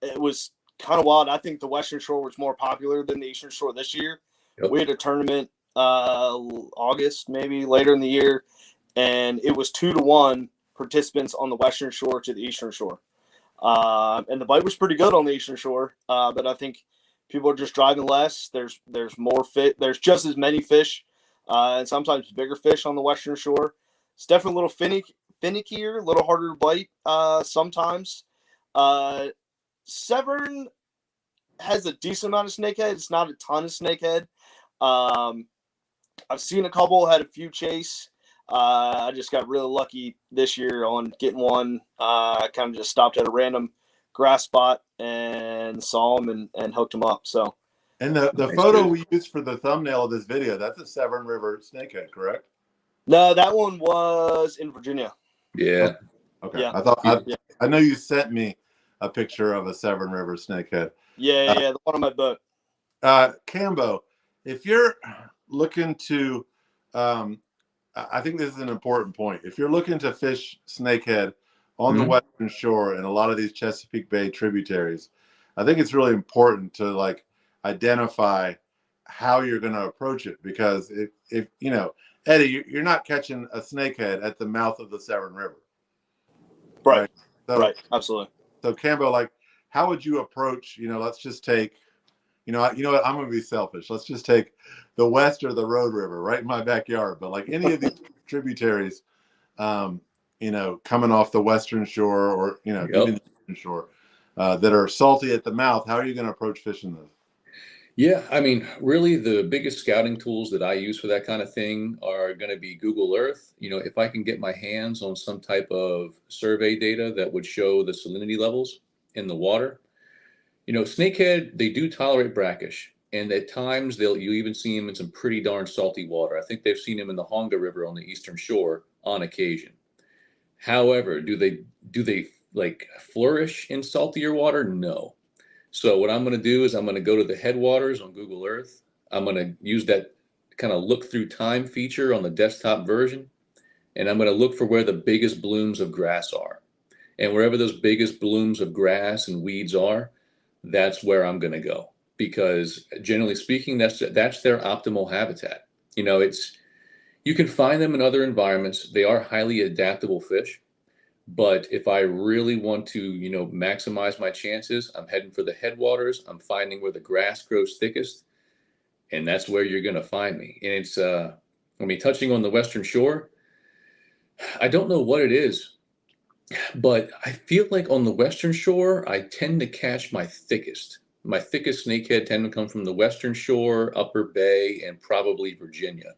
It was kind of wild. I think the Western Shore was more popular than the Eastern Shore this year. Yep. We had a tournament August, maybe later in the year, and it was 2-1 participants on the Western Shore to the Eastern Shore. And the bite was pretty good on the Eastern Shore, but I think people are just driving less. There's more fish. There's just as many fish, and sometimes bigger fish on the Western Shore. It's definitely a little finickier, a little harder to bite sometimes. Severn has a decent amount of snakehead. It's not a ton of snakehead. I've seen a couple, had a few chase. I just got really lucky this year on getting one. I kind of just stopped at a random grass spot and saw him and hooked him up. So, and the photo we used for the thumbnail of this video, that's a Severn River snakehead, correct? No, that one was in Virginia. Yeah. Okay. Yeah. I know you sent me a picture of a Severn River snakehead. Yeah, the one on my boat. Cambo, if you're looking to, I think this is an important point. If you're looking to fish snakehead on the Western Shore and a lot of these Chesapeake Bay tributaries, I think it's really important to identify how you're going to approach it, because if Eddie, you're not catching a snakehead at the mouth of the Severn River. Right. So, right. Absolutely. So Cambo, how would you approach, let's just take, what, I'm going to be selfish. Let's just take the West or the Road River right in my backyard. But any of these tributaries, coming off the Western Shore or, even the Eastern Shore that are salty at the mouth, how are you going to approach fishing those? Yeah, I mean, really the biggest scouting tools that I use for that kind of thing are going to be Google Earth. If I can get my hands on some type of survey data that would show the salinity levels in the water. Snakehead, they do tolerate brackish, and at times you even see them in some pretty darn salty water. I think they've seen them in the Honga River on the Eastern Shore on occasion. However, do they flourish in saltier water? No. So what I'm going to do is I'm going to go to the headwaters on Google Earth. I'm going to use that kind of look through time feature on the desktop version, and I'm going to look for where the biggest blooms of grass are. And wherever those biggest blooms of grass and weeds are, that's where I'm going to go, because generally speaking, that's their optimal habitat. You can find them in other environments. They are highly adaptable fish. But if I really want to, maximize my chances, I'm heading for the headwaters. I'm finding where the grass grows thickest, and that's where you're going to find me. And it's, touching on the Western Shore, I don't know what it is, but I feel like on the Western Shore, I tend to catch my thickest. my thickest snakehead tend to come from the Western Shore, Upper Bay, and probably Virginia.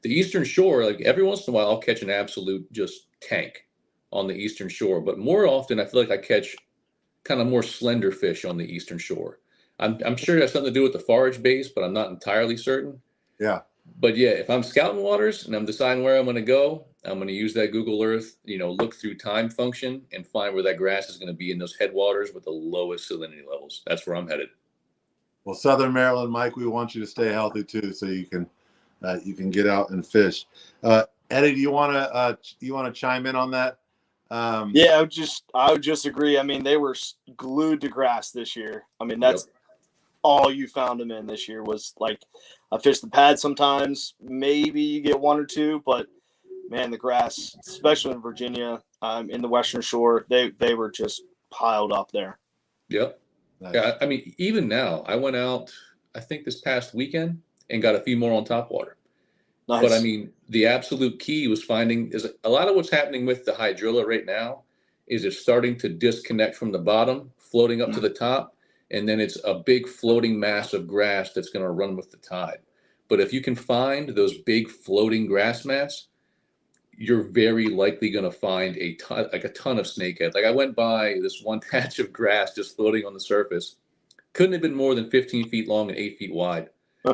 The Eastern Shore, like every once in a while, I'll catch an absolute just tank on the Eastern Shore. But more often, I feel like I catch kind of more slender fish on the Eastern Shore. I'm sure it has something to do with the forage base, but I'm not entirely certain. Yeah. But yeah, if I'm scouting waters and I'm deciding where I'm going to go, I'm going to use that Google Earth, look through time function and find where that grass is going to be in those headwaters with the lowest salinity levels. That's where I'm headed. Well, Southern Maryland, Mike, we want you to stay healthy too, so you can get out and fish. Eddie, do you want to chime in on that? Yeah, I would just agree. I mean, they were glued to grass this year. I mean, that's all you found them in this year was like I fished the pad sometimes. Maybe you get one or two, but man, the grass, especially in Virginia, in the Western Shore, they were just piled up there. Yep. Nice. Yeah, I mean, even now, I went out, I think this past weekend and got a few more on topwater. Nice. But I mean, the absolute key was is a lot of what's happening with the hydrilla right now is it's starting to disconnect from the bottom, floating up to the top, and then it's a big floating mass of grass that's going to run with the tide. But if you can find those big floating grass mats, you're very likely going to find a ton of snakehead. Like I went by this one patch of grass just floating on the surface. Couldn't have been more than 15 feet long and 8 feet wide.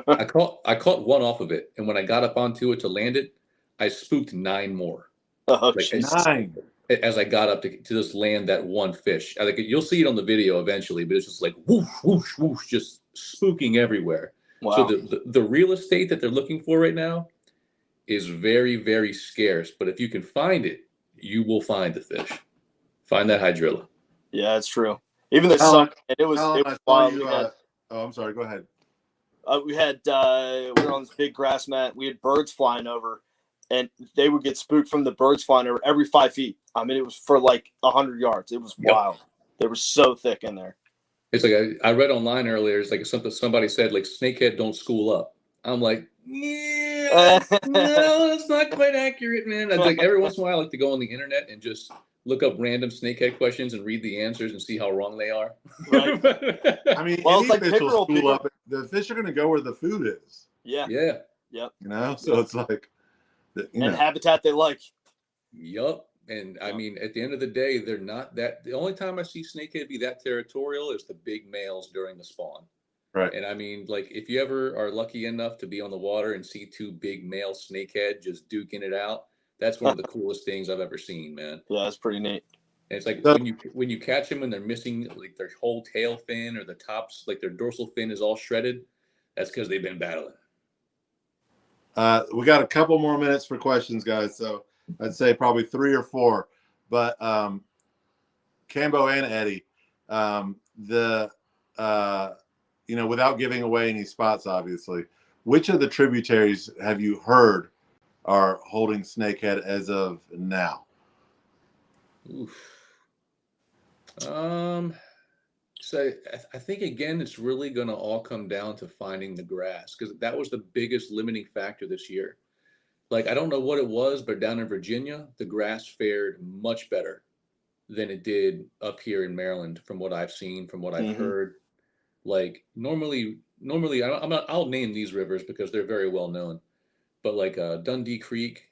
I caught one off of it, and when I got up onto it to land it, I spooked 9 more. Oh, like 9 as I got up to just land that one fish. I think you'll see it on the video eventually, but it's just like whoosh, whoosh, whoosh, just spooking everywhere. Wow. So the real estate that they're looking for right now is very, very scarce. But if you can find it, you will find the fish. Find that hydrilla. Yeah, it's true. Even the sun, and it was wild. I'm sorry. Go ahead. We were on this big grass mat. We had birds flying over, and they would get spooked from the birds flying over every 5 feet. I mean, it was for like 100 yards. It was wild. They were so thick in there. It's like I read online earlier. It's like somebody said like snakehead don't school up. I'm like, yeah, no, that's not quite accurate, man. It's like every once in a while I like to go on the internet and just look up random snakehead questions and read the answers and see how wrong they are. Right. I mean, any fish will school up. The fish are going to go where the food is. Yeah. Yeah. Yep. So it's like, and habitat they like. Yup. And I mean, at the end of the day, they're not that. The only time I see snakehead be that territorial is the big males during the spawn. Right. And I mean, like, if you ever are lucky enough to be on the water and see 2 big male snakehead just duking it out, that's one of the coolest things I've ever seen, man. Yeah, that's pretty neat. And it's like when you catch them and they're missing like their whole tail fin or the tops, like their dorsal fin is all shredded. That's because they've been battling. We got a couple more minutes for questions, guys. So I'd say probably 3 or 4. But Cambo and Eddie, without giving away any spots, obviously, which of the tributaries have you heard are holding snakehead as of now? Oof. So I think again, it's really going to all come down to finding the grass, because that was the biggest limiting factor this year. Like, I don't know what it was, but down in Virginia, the grass fared much better than it did up here in Maryland, from what I've seen, from what I've heard. Like normally, I'll name these rivers because they're very well known, but like Dundee Creek,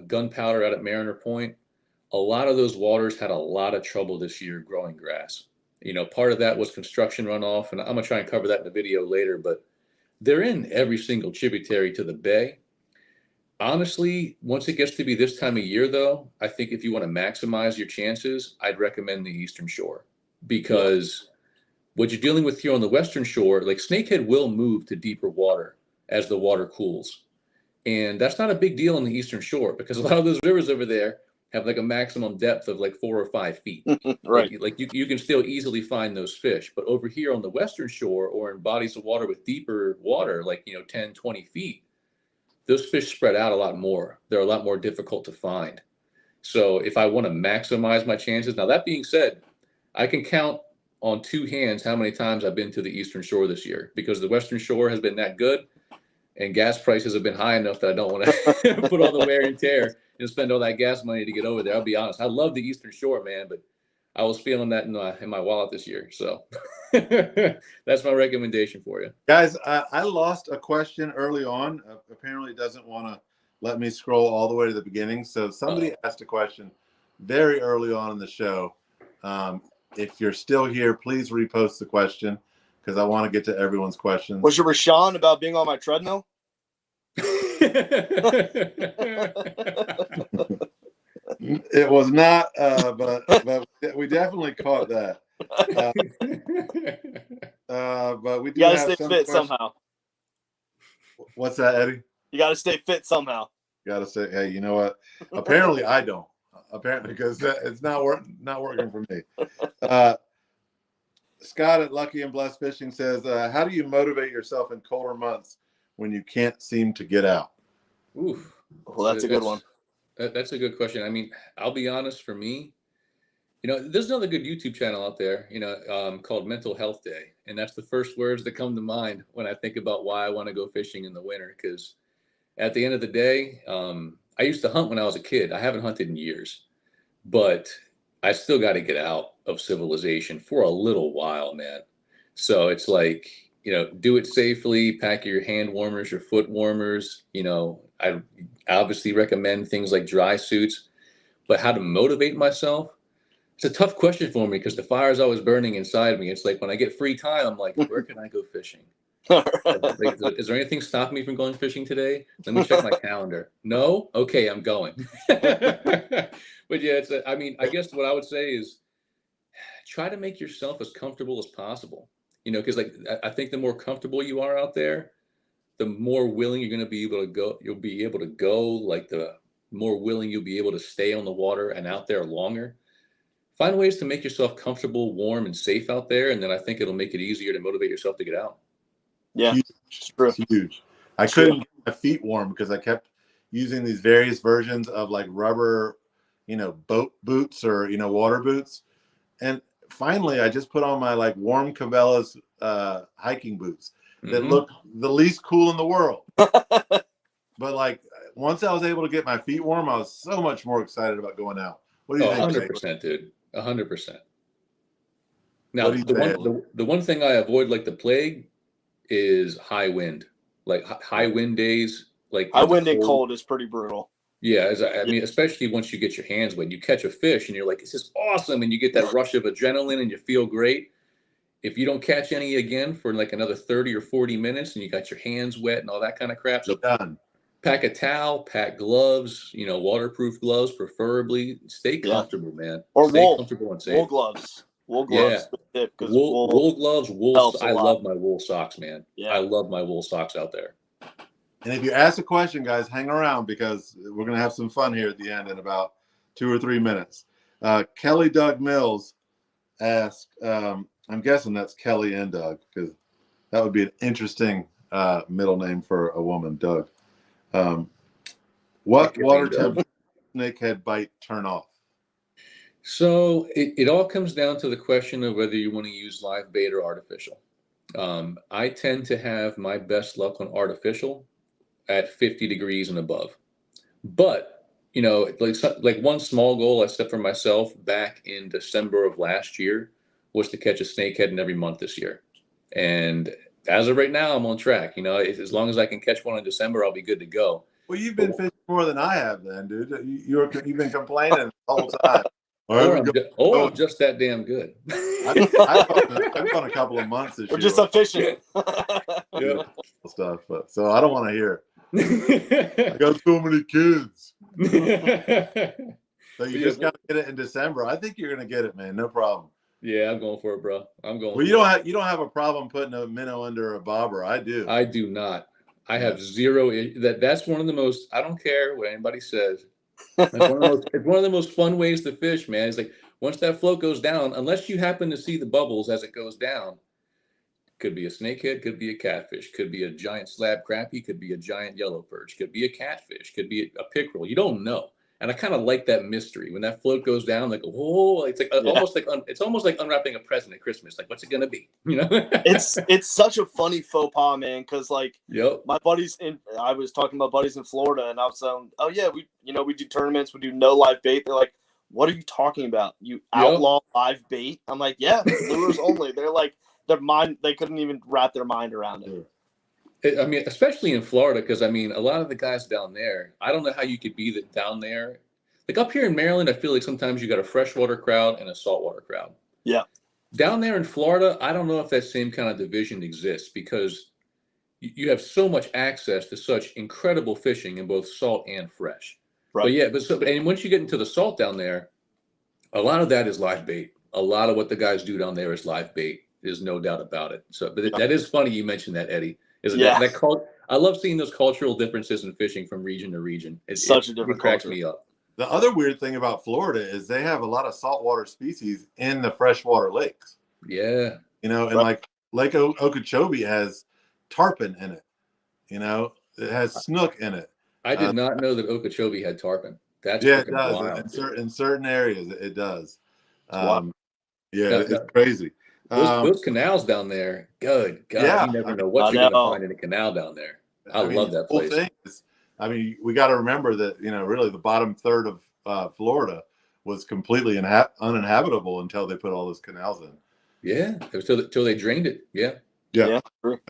Gunpowder out at Mariner Point, a lot of those waters had a lot of trouble this year growing grass. Part of that was construction runoff, and I'm gonna try and cover that in the video later, but they're in every single tributary to the bay. Honestly, once it gets to be this time of year, though, I think if you want to maximize your chances, I'd recommend the Eastern Shore, because what you're dealing with here on the Western Shore, like snakehead will move to deeper water as the water cools. And that's not a big deal on the Eastern Shore, because a lot of those rivers over there have like a maximum depth of like 4 or 5 feet. Right. Like you can still easily find those fish. But over here on the Western Shore, or in bodies of water with deeper water, like 10, 20 feet, those fish spread out a lot more. They're a lot more difficult to find. So if I want to maximize my chances, now that being said, I can count on 2 hands how many times I've been to the Eastern Shore this year, because the Western Shore has been that good, and gas prices have been high enough that I don't want to put all the wear and tear and spend all that gas money to get over there. I'll be honest. I love the Eastern Shore, man, but I was feeling that in my wallet this year. So that's my recommendation for you. Guys, I lost a question early on. Apparently it doesn't want to let me scroll all the way to the beginning. So somebody asked a question very early on in the show. If you're still here, please repost the question because I want to get to everyone's questions. Was it Rashawn about being on my treadmill? It was not, but we definitely caught that. But we do gotta have stay some fit questions. somehow. What's that, Eddie? You got to stay fit somehow. Gotta say, hey, you know what? Apparently, I don't. Apparently, because it's not working for me. Scott at Lucky and Blessed Fishing says, "How do you motivate yourself in colder months when you can't seem to get out?" Oof. Well, that's a good one. That's a good question. I mean, I'll be honest. For me, there's another good YouTube channel out there, called Mental Health Day, and that's the first words that come to mind when I think about why I want to go fishing in the winter. Because at the end of the day, I used to hunt when I was a kid. I haven't hunted in years, but I still got to get out of civilization for a little while, man. So it's like, do it safely, pack your hand warmers, your foot warmers. I obviously recommend things like dry suits, but how to motivate myself? It's a tough question for me because the fire is always burning inside me. It's like when I get free time, I'm like, where can I go fishing? Like, is there anything stopping me from going fishing today? Let me check my calendar. No? Okay, I'm going. But yeah, I guess what I would say is try to make yourself as comfortable as possible. Because I think the more comfortable you are out there, the more willing you're going to be able to go. You'll be able to go. Like the more willing you'll be able to stay on the water and out there longer. Find ways to make yourself comfortable, warm, and safe out there, and then I think it'll make it easier to motivate yourself to get out. Yeah, huge. I couldn't get my feet warm because I kept using these various versions of like rubber, boat boots or water boots, and finally I just put on my like warm Cabela's hiking boots that look the least cool in the world. But like once I was able to get my feet warm, I was so much more excited about going out. What do you think? 100%, dude. 100%. Now, the one thing I avoid like the plague is high wind. Like high wind days. Like high wind and cold is pretty brutal. Yeah, I mean, especially once you get your hands wet, you catch a fish and you're like, this is awesome. And you get that rush of adrenaline and you feel great. If you don't catch any again for like another 30 or 40 minutes and you got your hands wet and all that kind of crap. So done. Pack a towel, pack gloves, waterproof gloves, preferably. Stay comfortable, man. Or stay wool. Comfortable and safe. Wool gloves. Yeah. Wool gloves, I love my wool socks, man. Yeah. I love my wool socks out there. And if you ask a question, guys, hang around because we're going to have some fun here at the end in about 2 or 3 minutes. Kelly Doug Mills asked, I'm guessing that's Kelly and Doug because that would be an interesting middle name for a woman, Doug. What water temperature snakehead bite turn off? So it all comes down to the question of whether you want to use live bait or artificial. I tend to have my best luck on artificial at 50 degrees and above. But, like one small goal I set for myself back in December of last year was to catch a snakehead in every month this year. And as of right now, I'm on track. As long as I can catch one in December, I'll be good to go. Well, you've been fishing more than I have then, dude. You've been complaining the whole time. I'm just that damn good. I've gone a couple of months this year. We're just efficient. Stuff, so I don't want to hear it. I got so many kids. So you just got to get it in December. I think you're going to get it, man. No problem. Yeah, I'm going for it, bro. Well, you don't have a problem putting a minnow under a bobber. I do. I do not. I have zero. That's one of the most. I don't care what anybody says. It's one of the most fun ways to fish, man. It's like once that float goes down, unless you happen to see the bubbles as it goes down, could be a snakehead, could be a catfish, could be a giant slab crappie, could be a giant yellow perch, could be a catfish, could be a pickerel. You don't know. And I kind of like that mystery when that float goes down. Like, whoa! It's like almost like unwrapping a present at Christmas. Like, what's it gonna be? It's such a funny faux pas, man. Because my buddies I was talking about buddies in Florida, and I was saying, oh yeah, we do tournaments, we do no live bait. They're like, what are you talking about? You outlaw live bait? I'm like, yeah, lures only. They're like, they couldn't even wrap their mind around it. I mean, especially in Florida, because I mean, a lot of the guys down there, I don't know how you could be down there. Like up here in Maryland, I feel like sometimes you got a freshwater crowd and a saltwater crowd. Yeah. Down there in Florida, I don't know if that same kind of division exists because you have so much access to such incredible fishing in both salt and fresh. Right. But yeah, and once you get into the salt down there, a lot of that is live bait. A lot of what the guys do down there is live bait. There's no doubt about it. So, but that is funny you mentioned that, Eddie. I love seeing those cultural differences in fishing from region to region. It cracks me up. The other weird thing about Florida is they have a lot of saltwater species in the freshwater lakes. Yeah. You know, and like Lake Okeechobee has tarpon in it. You know, it has snook in it. I did not know that Okeechobee had tarpon. That's it does. wild. In certain areas, it does. Yeah, it's crazy. Those canals down there, good God, you never know what you're going to find in a canal down there. I love that place. Thing is, I mean, we got to remember that, you know, really the bottom third of Florida was completely uninhabitable until they put all those canals in. Yeah, until they drained it. Yeah. True.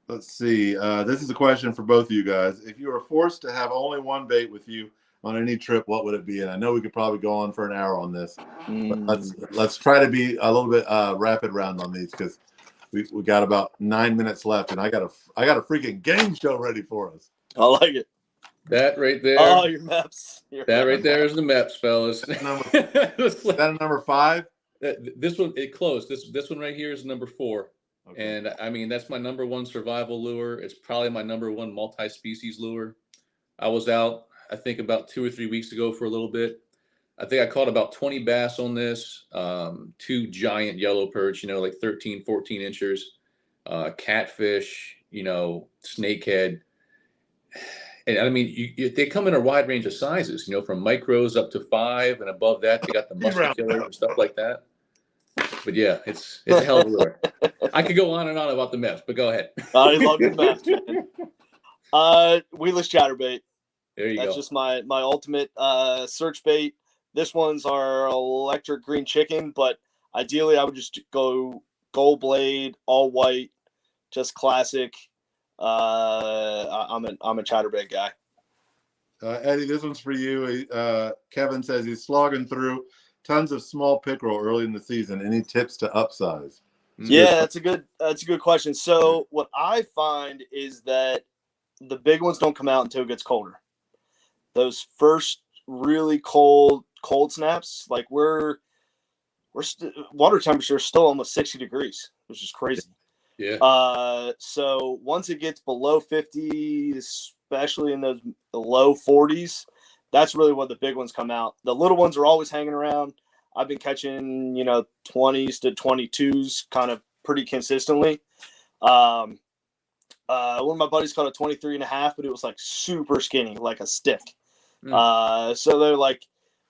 Let's see. This is a question for both of you guys. If you were forced to have only one bait with you on any trip, what would it be? And I know we could probably go on for an hour on this, but let's try to be a little bit rapid round on these because we got about 9 minutes left, and I got a freaking game show ready for us. I like it. That right there. Oh, your maps. That right there is the maps, fellas. Is that a number 5? This one, it closed. This one right here is number 4. Okay. And I mean, that's my number 1 survival lure. It's probably my number 1 multi-species lure. I was out, I think about 2 or 3 weeks ago for a little bit. I think I caught about 20 bass on this, 2 giant yellow perch, you know, like 13, 14 inches, catfish, you know, snakehead. And I mean, they come in a wide range of sizes, you know, from micros up to 5, and above that, they got the musky killers and stuff like that. But yeah, it's a hell of a lure. I could go on and on about the maps, but go ahead. I love the maps, man. Weedless chatterbait. There you go. That's just my ultimate search bait. This one's our electric green chicken, but ideally I would just go gold blade, all white, just classic. I'm a chatterbait guy. Eddie, this one's for you. Kevin says he's slogging through tons of small pickerel early in the season. Any tips to upsize? Yeah, that's a good question. So what I find is that the big ones don't come out until it gets colder. Those first really cold snaps, like we're water temperature is still almost 60 degrees, which is crazy. Yeah. So once it gets below 50, especially in those low 40s, that's really when the big ones come out. The little ones are always hanging around. I've been catching, 20s to 22s kind of pretty consistently. One of my buddies caught a 23.5, but it was like super skinny, like a stick. So they're like,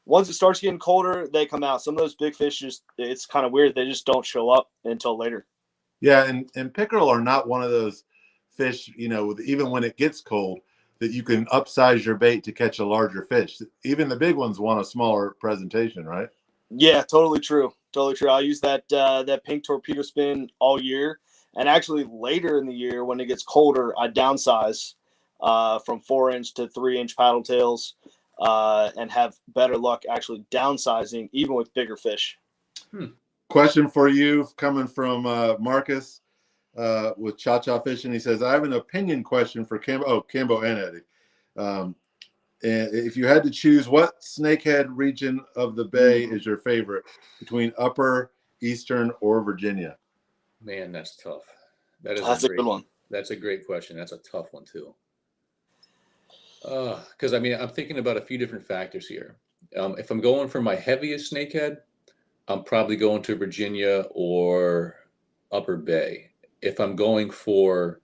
once it starts getting colder, they come out. Some of those big fish it's kind of weird. They just don't show up until later. Yeah. And pickerel are not one of those fish, even when it gets cold, that you can upsize your bait to catch a larger fish. Even the big ones want a smaller presentation, right? Yeah, totally true. Totally true. I use that pink torpedo spin all year. And actually later in the year, when it gets colder, I downsize from 4-inch to 3-inch paddle tails and have better luck actually downsizing even with bigger fish. Question for you coming from Marcus with Cha-Cha Fishing. He says, I have an opinion question for Cambo and Eddie. And if you had to choose, what snakehead region of the bay is your favorite between Upper, Eastern, or Virginia? Man, that's tough. That's a good one. That's a great question. That's a tough one too. Because I'm thinking about a few different factors here. If I'm going for my heaviest snakehead, I'm probably going to Virginia or Upper Bay. If I'm going for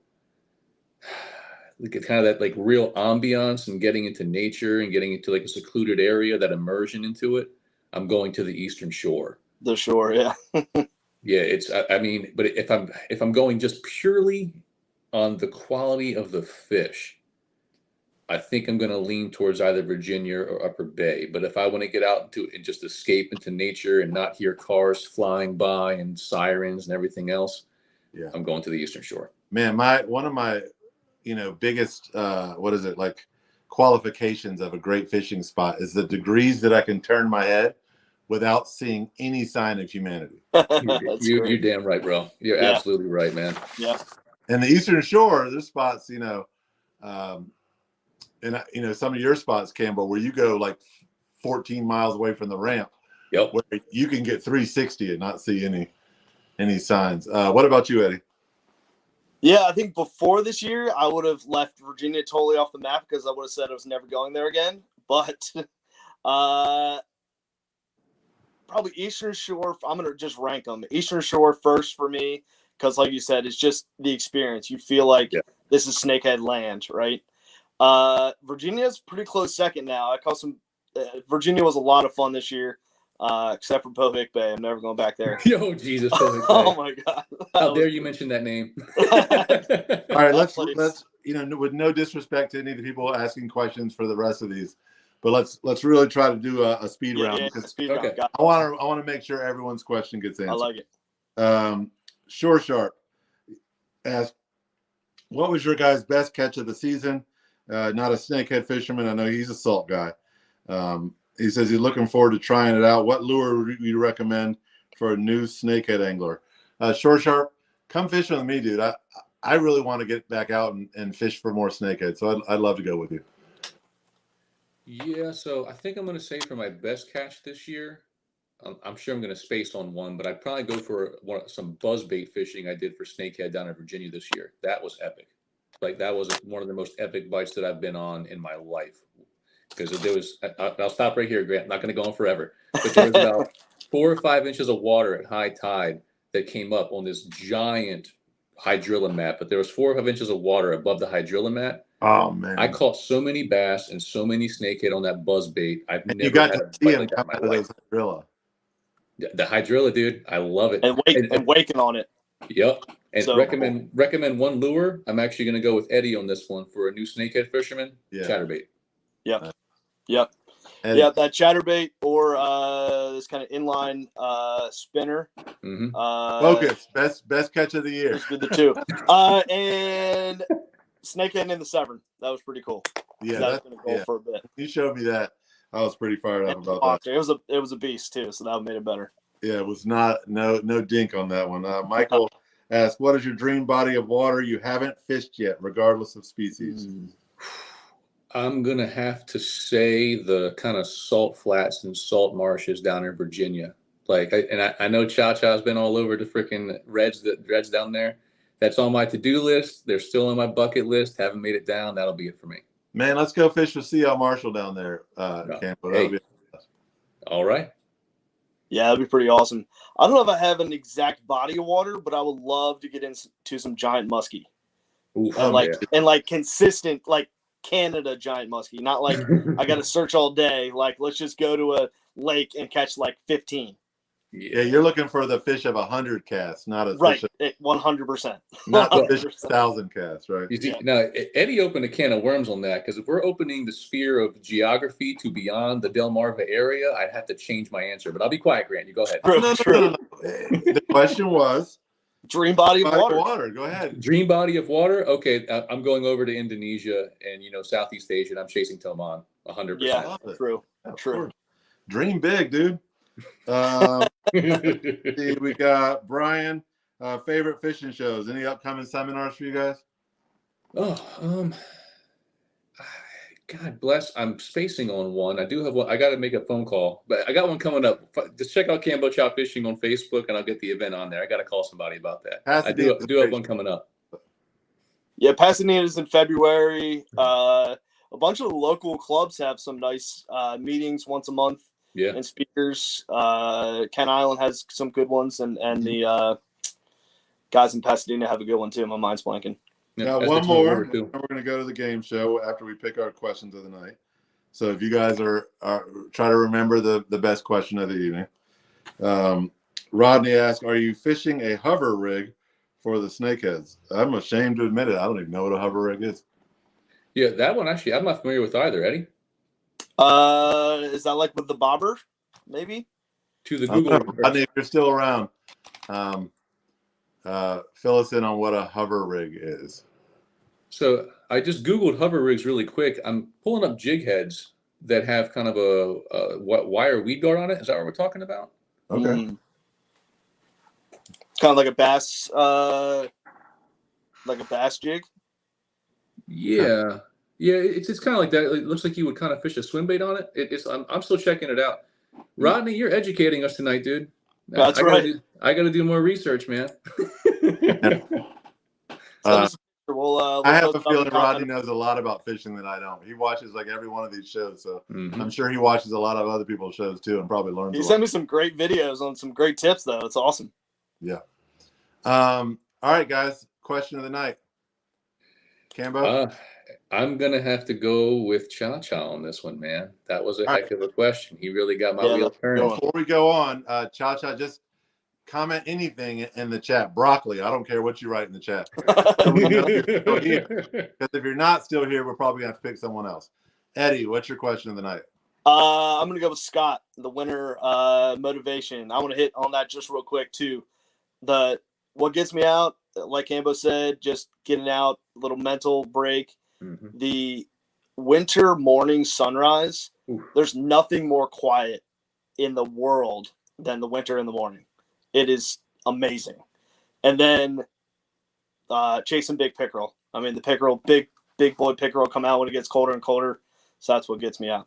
kind of that like real ambiance and getting into nature and getting into like a secluded area, that immersion into it, I'm going to the Eastern Shore. The shore, yeah. Yeah, but if I'm going just purely on the quality of the fish, I think I'm going to lean towards either Virginia or Upper Bay. But if I want to get out and just escape into nature and not hear cars flying by and sirens and everything else, yeah, I'm going to the Eastern Shore. Man, one of my, biggest qualifications of a great fishing spot is the degrees that I can turn my head without seeing any sign of humanity. You're damn right, bro. You're absolutely right, man. Yeah. And the Eastern Shore, there's spots, and some of your spots, Campbell, where you go like 14 miles away from the ramp, yep, where you can get 360 and not see any signs. What about you, Eddie? Yeah, I think before this year, I would have left Virginia totally off the map because I would have said I was never going there again. But probably Eastern Shore. I'm going to just rank them. Eastern Shore first for me because, like you said, it's just the experience. You feel like this is Snakehead land, right? Virginia's pretty close second now. I call some. Virginia was a lot of fun this year, except for Pohick Bay. I'm never going back there. Yo, Jesus, Pohick Bay. Oh my God! How dare you mention that name? All right, let's with no disrespect to any of the people asking questions for the rest of these, but let's really try to do a speed round because I want to make sure everyone's question gets answered. I like it. Shore Sharp asked, what was your guys' best catch of the season? Not a snakehead fisherman. I know he's a salt guy. He says he's looking forward to trying it out. What lure would you recommend for a new snakehead angler? Shore Sharp, come fish with me, dude. I really want to get back out and fish for more snakehead, so I'd love to go with you. Yeah, so I think I'm going to say for my best catch this year, I'm sure I'm going to space on one, but I'd probably go for some buzzbait fishing I did for snakehead down in Virginia this year. That was epic. Like, that was one of the most epic bites that I've been on in my life. Because there was, I'll stop right here, Grant. I'm not going to go on forever. But there was about 4 or 5 inches of water at high tide that came up on this giant hydrilla mat. But there was 4 or 5 inches of water above the hydrilla mat. Oh, man. I caught so many bass and so many snakehead on that buzzbait. I've and never you got had to a see bite like that in my life. Hydrilla. The hydrilla, dude. I love it. And waking on it. Yep. And So recommend one lure. I'm actually going to go with Eddie on this one for a new snakehead fisherman. Yeah. Chatterbait. Yep. Yep. Eddie. Yeah, that chatterbait or this kind of inline spinner. Mm-hmm. Focus. Best catch of the year. Those would be the two. And snakehead in the Severn. That was pretty cool. Yeah, that's been a goal for a bit. You showed me that. I was pretty fired up about that. It was a beast too, so that made it better. Yeah, it was no dink on that one. Michael asked, "What is your dream body of water you haven't fished yet, regardless of species?" I'm gonna have to say the kind of salt flats and salt marshes down in Virginia. I know Chow Chow's been all over the freaking reds down there. That's on my to-do list. They're still on my bucket list. Haven't made it down. That'll be it for me. Man, let's go fish with C.L. Marshall down there, Campbell. Hey. All right. Yeah, that'd be pretty awesome. I don't know if I have an exact body of water, but I would love to get into some giant muskie. Oof, and consistent, like Canada giant muskie. Not like I got to search all day. Like, let's just go to a lake and catch like 15. Yeah, you're looking for the fish of 100 casts, not a right. Fish 100%. Not the fish of 1,000 casts, right? You see, now Eddie opened a can of worms on that because if we're opening the sphere of geography to beyond the Delmarva area, I'd have to change my answer. But I'll be quiet, Grant. You go ahead. No. The question was dream body of water. Go ahead. Dream body of water. Okay, I'm going over to Indonesia and Southeast Asia. And I'm chasing Toman 100%. Yeah, true. Dream big, dude. We got Brian. Favorite fishing shows. Any upcoming seminars for you guys? God bless. I'm spacing on one. I do have one. I got to make a phone call, but I got one coming up. Just check out Cambo Chow Fishing on Facebook, and I'll get the event on there. I got to call somebody about that. I do have one coming up. Yeah, Pasadena's in February. A bunch of the local clubs have some nice meetings once a month. Yeah, and speakers. Ken Island has some good ones, and the guys in Pasadena have a good one too. My mind's blanking. Got one more. And we're going to go to the game show after we pick our questions of the night. So if you guys are try to remember the best question of the evening. Rodney asked, "Are you fishing a hover rig for the snakeheads?" I'm ashamed to admit it. I don't even know what a hover rig is. Yeah, that one actually I'm not familiar with either, Eddie. Is that like with the bobber? Maybe. To the Google. Rodney, if you're still around, fill us in on what a hover rig is. So I just Googled hover rigs really quick. I'm pulling up jig heads that have kind of a wire weed guard on it. Is that what we're talking about? Okay. Kind of like a bass, jig. Yeah, yeah. It's kind of like that. It looks like you would kind of fish a swim bait on it. I'm still checking it out. Rodney, you're educating us tonight, dude. That's right. I got to do more research, man. I have a feeling Rodney knows a lot about fishing that I don't. He watches like every one of these shows, so I'm sure he watches a lot of other people's shows too, and probably learns. He sent me some great videos on some great tips, though. It's awesome. Yeah. All right, guys. Question of the night. Cambo? I'm gonna have to go with Cha Cha on this one, man. That was a heck of a question. He really got my wheel turning. Before we go on, Cha Cha, just comment anything in the chat. Broccoli. I don't care what you write in the chat. Because if you're not still here, we're probably gonna have to pick someone else. Eddie, what's your question of the night? I'm gonna go with Scott, the winner motivation. I want to hit on that just real quick too. What gets me out, like Cambo said, just getting out, a little mental break. The winter morning sunrise. There's nothing more quiet in the world than the winter in the morning. It is amazing. And then chasing big pickerel. I mean, the pickerel, big boy pickerel come out when it gets colder and colder. So that's what gets me out.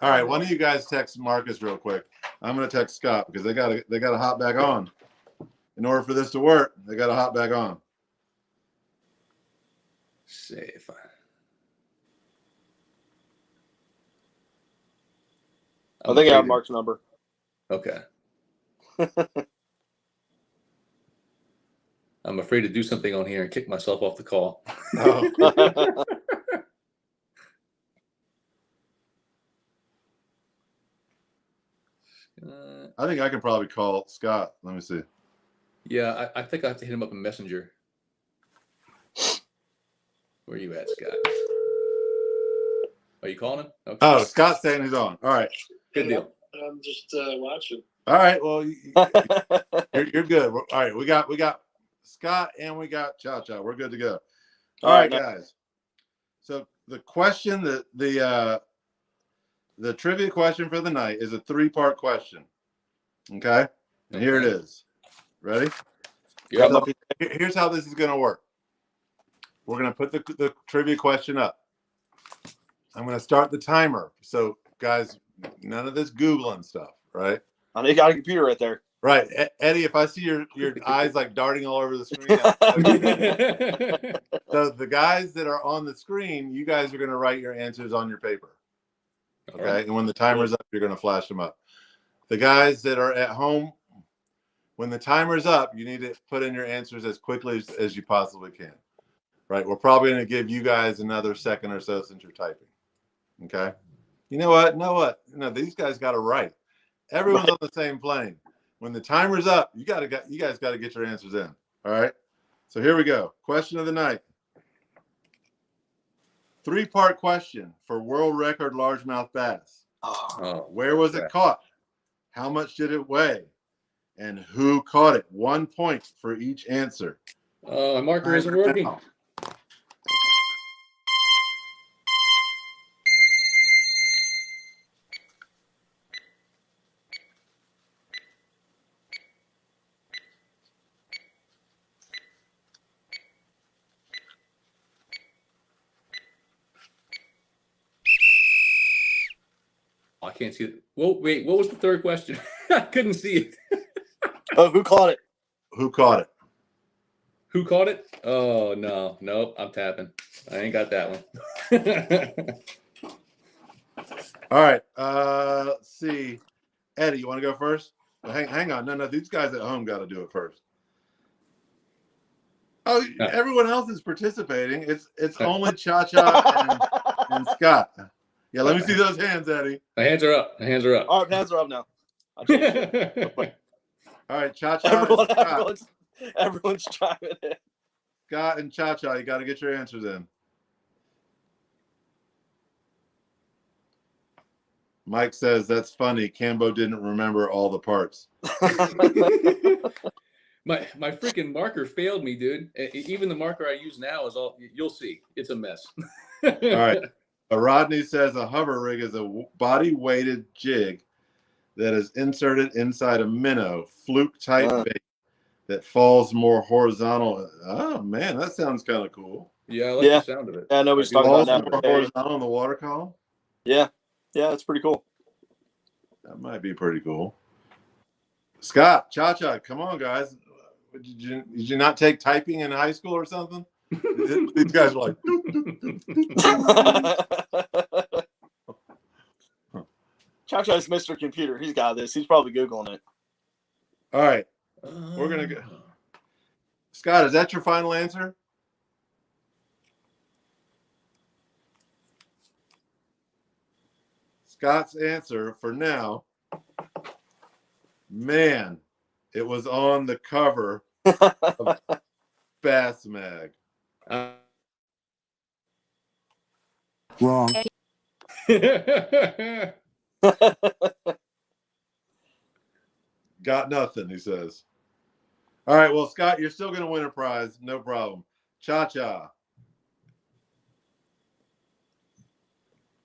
All right, one of you guys text Marcus real quick. I'm gonna text Scott because they gotta hop back on. In order for this to work, they gotta hop back on. Safe. I think I have Mark's number. Okay. I'm afraid to do something on here and kick myself off the call. Oh. I think I can probably call Scott. Let me see. Yeah, I think I have to hit him up in Messenger. Where are you at, Scott? Are you calling him? Okay. Oh, Scott's saying he's on. All right. Good deal. I'm just watching. All right. Well, you're good. All right. We got Scott and we got Cha Cha. We're good to go. All right, guys. So the question the trivia question for the night is a 3-part question. Okay. And here it is. Ready? Yeah. So here's how this is going to work. We're going to put the trivia question up. I'm going to start the timer. So, guys, none of this Googling stuff, right? I know you got a computer right there. Right. Eddie, if I see your eyes like darting all over the screen. So the guys that are on the screen, you guys are going to write your answers on your paper. Okay. Right. And when the timer's up, you're going to flash them up. The guys that are at home, when the timer's up, you need to put in your answers as quickly as you possibly can. Right. We're probably going to give you guys another second or so since you're typing. Okay. You know what? No, these guys got to write. Everyone's on the same plane. When the timer's up, you guys got to get your answers in. All right. So here we go. Question of the night. 3-part question for world record largemouth bass. Where was it caught? How much did it weigh? And who caught it? 1 point for each answer. My marker isn't working. I can't see it. Well, wait, what was the third question? I couldn't see it. Who caught it? Who caught it? Who caught it? Oh, nope, I'm tapping. I ain't got that one. All right. Let's see. Eddie, you want to go first? Hang on. No, these guys at home got to do it first. Oh, everyone else is participating. It's only Cha Cha and Scott. Yeah, let me see those hands, Eddie. My hands are up. All right, hands are up now. All right, Cha Cha. Everyone's chiming in. Scott and Cha Cha, you got to get your answers in. Mike says that's funny. Cambo didn't remember all the parts. My freaking marker failed me, dude. Even the marker I use now is all. You'll see, it's a mess. All right. Rodney says a hover rig is a body-weighted jig that is inserted inside a minnow, fluke-type bait that falls more horizontal. Oh man, that sounds kind of cool. Yeah, I like the sound of it. Yeah, nobody's talking about that. More horizontal in the water column. Yeah, that's pretty cool. That might be pretty cool. Scott, Cha-Cha, come on, guys. Did you not take typing in high school or something? These guys are like. Cha-Cha's Mr. Computer. He's got this. He's probably Googling it. All right. We're going to go. Scott, is that your final answer? Scott's answer for now, man, it was on the cover of Bass Mag. Wrong. Got nothing, he says. All right, well, Scott, you're still going to win a prize. No problem. Cha-Cha.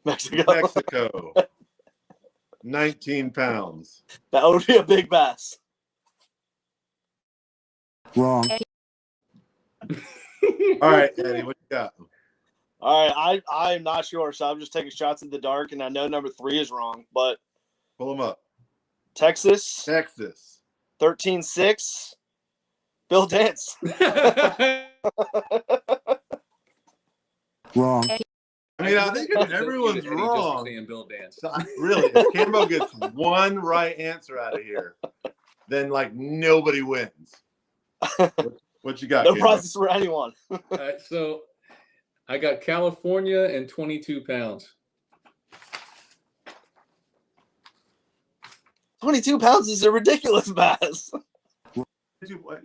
Mexico. 19 pounds. That would be a big bass. Wrong. All right, Eddie, what you got? All right, I'm not sure, so I'm just taking shots in the dark, and I know number 3 is wrong, but Pull them up. Texas. 13-6. Bill Dance. Wrong. I mean, I think everyone's wrong. Bill Dance. So, really, if Cambo gets one right answer out of here, then like nobody wins. What you got? No Cambo? prizes for anyone. All right, so I got California and 22 pounds. 22 pounds is a ridiculous bass.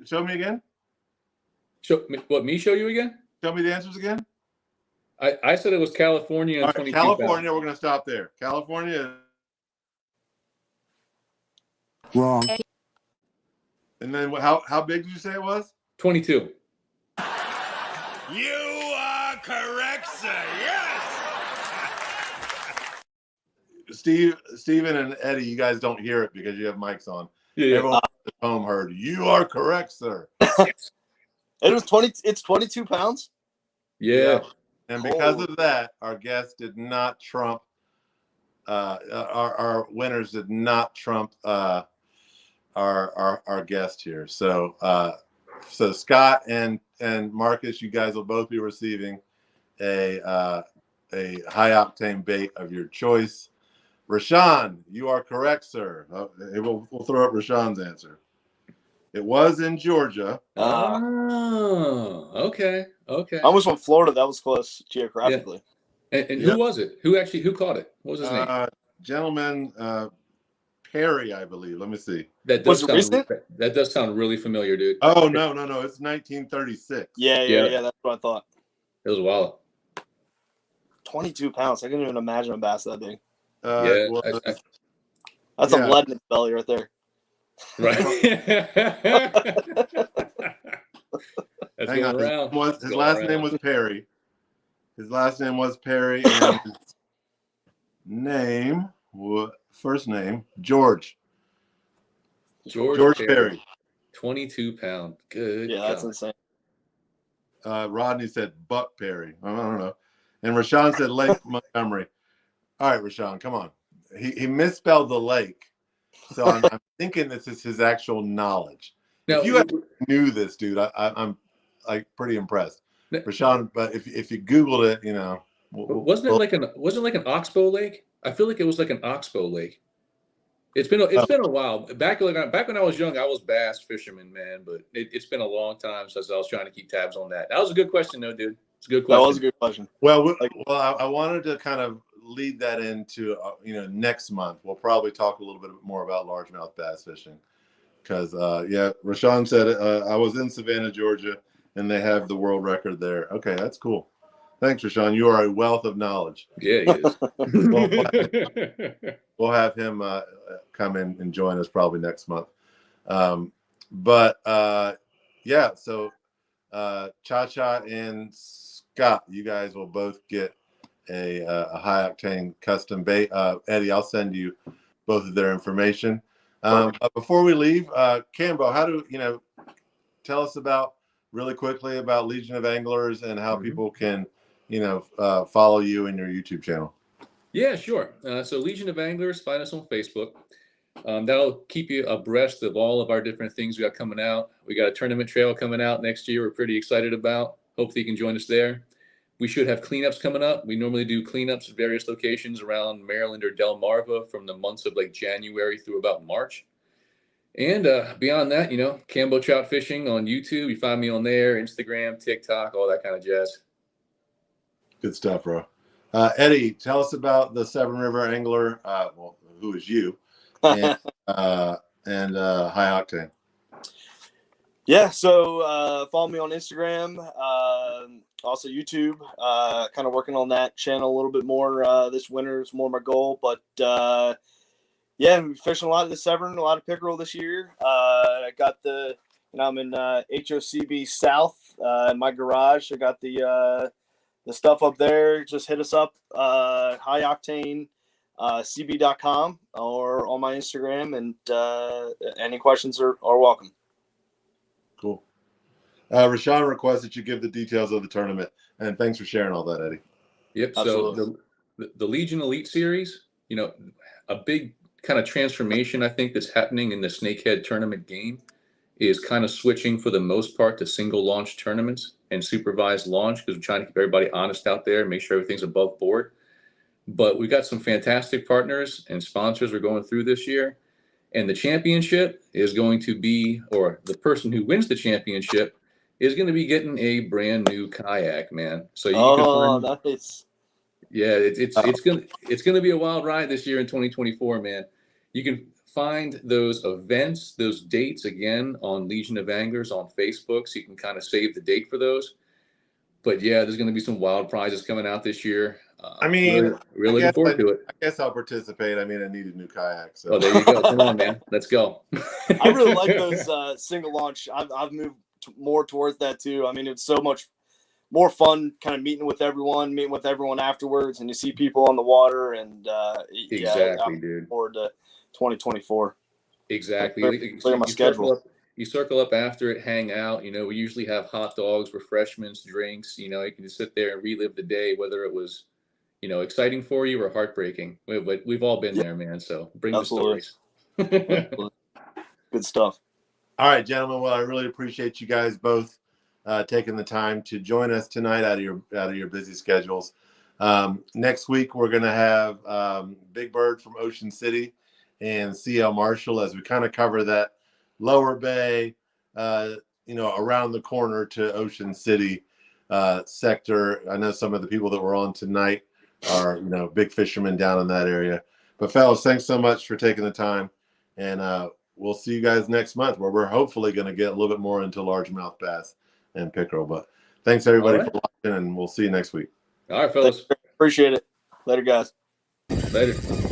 Show me again. Me show you again? Show me the answers again. I said it was California and 22 California, pounds. we're going to stop there. California. Wrong. And then how big did you say it was? 22. You are correct, sir. Yes. Steven and Eddie, you guys don't hear it because you have mics on. Yeah. Everyone at home heard. You are correct, sir. It was 20. It's 22 pounds. Yeah. And because of that, our guests did not trump. Our winners did not trump our guest here. So Scott and Marcus, you guys will both be receiving a high octane bait of your choice. Rashawn, you are correct, sir. We'll throw up Rashawn's answer. It was in Georgia. Oh, okay. I almost went Florida. That was close geographically. Yeah. And who was it? Who caught it? What was his name? Gentleman Perry, I believe. Let me see. That does sound really familiar, dude. Oh, no. It's 1936. Yeah. That's what I thought. It was a while. 22 pounds. I couldn't even imagine a bass that big. That's a lead in its belly right there. Right. Hang on. His last name was Perry. His last name was Perry, and his first name, George. George Perry. 22 pound. Good. Yeah, that's insane. Rodney said Buck Perry. I don't know. And Rashawn said Lake Montgomery. All right, Rashawn, come on. He misspelled the lake. So I'm thinking this is his actual knowledge. Now, if you knew this, dude, I'm like pretty impressed. Rashawn, but if you Googled it, wasn't it like an oxbow lake? I feel like it was like an oxbow lake. It's been a while. Back when I was young, I was bass fisherman, man. But it's been a long time since I was trying to keep tabs on that. That was a good question, though, dude. It's a good question. That was a good question. Well, I wanted to kind of lead that into next month. We'll probably talk a little bit more about largemouth bass fishing because Rashawn said I was in Savannah, Georgia, and they have the world record there. Okay, that's cool. Thanks, Rashawn. You are a wealth of knowledge. Yeah, he is. We'll have him come in and join us probably next month. Yeah, so Cha-Cha and Scott, you guys will both get a high octane custom bait. Eddie, I'll send you both of their information. Before we leave, Cambo, how do tell us really quickly about Legion of Anglers and how people can follow you and your YouTube channel. Yeah, sure. So Legion of Anglers, find us on Facebook. That'll keep you abreast of all of our different things we got coming out. We got a tournament trail coming out next year we're pretty excited about. Hopefully you can join us there. We should have cleanups coming up. We normally do cleanups at various locations around Maryland or Delmarva from the months of like January through about March. And beyond that, Cambo Trout Fishing on YouTube. You find me on there, Instagram, TikTok, all that kind of jazz. Good stuff, bro. Eddie, tell us about the Severn River Angler, who is you, and High Octane. Yeah, so follow me on Instagram, also YouTube. Kind of working on that channel a little bit more this winter. It's more my goal, but yeah, I'm fishing a lot of the Severn, a lot of pickerel this year. I got I'm in HOCB South in my garage. I got the stuff up there. Just hit us up, High Octane CB.com or on my Instagram, and any questions are welcome. Cool. Rashawn requests that you give the details of the tournament, and thanks for sharing all that, Eddie. Yep. Absolutely. So the Legion Elite Series, a big kind of transformation I think that's happening in the Snakehead tournament game is kind of switching for the most part to single launch tournaments and supervised launch, because we're trying to keep everybody honest out there and make sure everything's above board. But we've got some fantastic partners and sponsors we're going through this year. And the championship is going to be, or the person who wins the championship is going to be getting a brand new kayak, man. So you can find, nice. Yeah, it's gonna be a wild ride this year in 2024, man. You can find those events, those dates again on Legion of Anglers on Facebook, so you can kind of save the date for those. But yeah, there's going to be some wild prizes coming out this year. Really looking forward to it. I guess I'll participate. I need a new kayak. So. Oh, there you go. Come on, man. Let's go. I really like those single launch. I've moved more towards that too. It's so much more fun kind of meeting with everyone afterwards, and you see people on the water, and exactly, I'm dude. looking forward to 2024. Exactly. Clear my schedule. You circle up after it, hang out. We usually have hot dogs, refreshments, drinks. You can just sit there and relive the day, whether it was, exciting for you or heartbreaking. We've all been there, man. So bring Absolutely. the stories. Good stuff. All right, gentlemen. Well, I really appreciate you guys both taking the time to join us tonight out of your busy schedules. Next week we're going to have Big Bird from Ocean City and CL Marshall as we kind of cover that Lower Bay, around the corner to Ocean City sector. I know some of the people that were on tonight are big fishermen down in that area. But fellas, thanks so much for taking the time, and we'll see you guys next month, where we're hopefully going to get a little bit more into largemouth bass and pickerel. But thanks everybody for watching, and we'll see you next week. All right, fellas. Appreciate it. Later, guys. Later.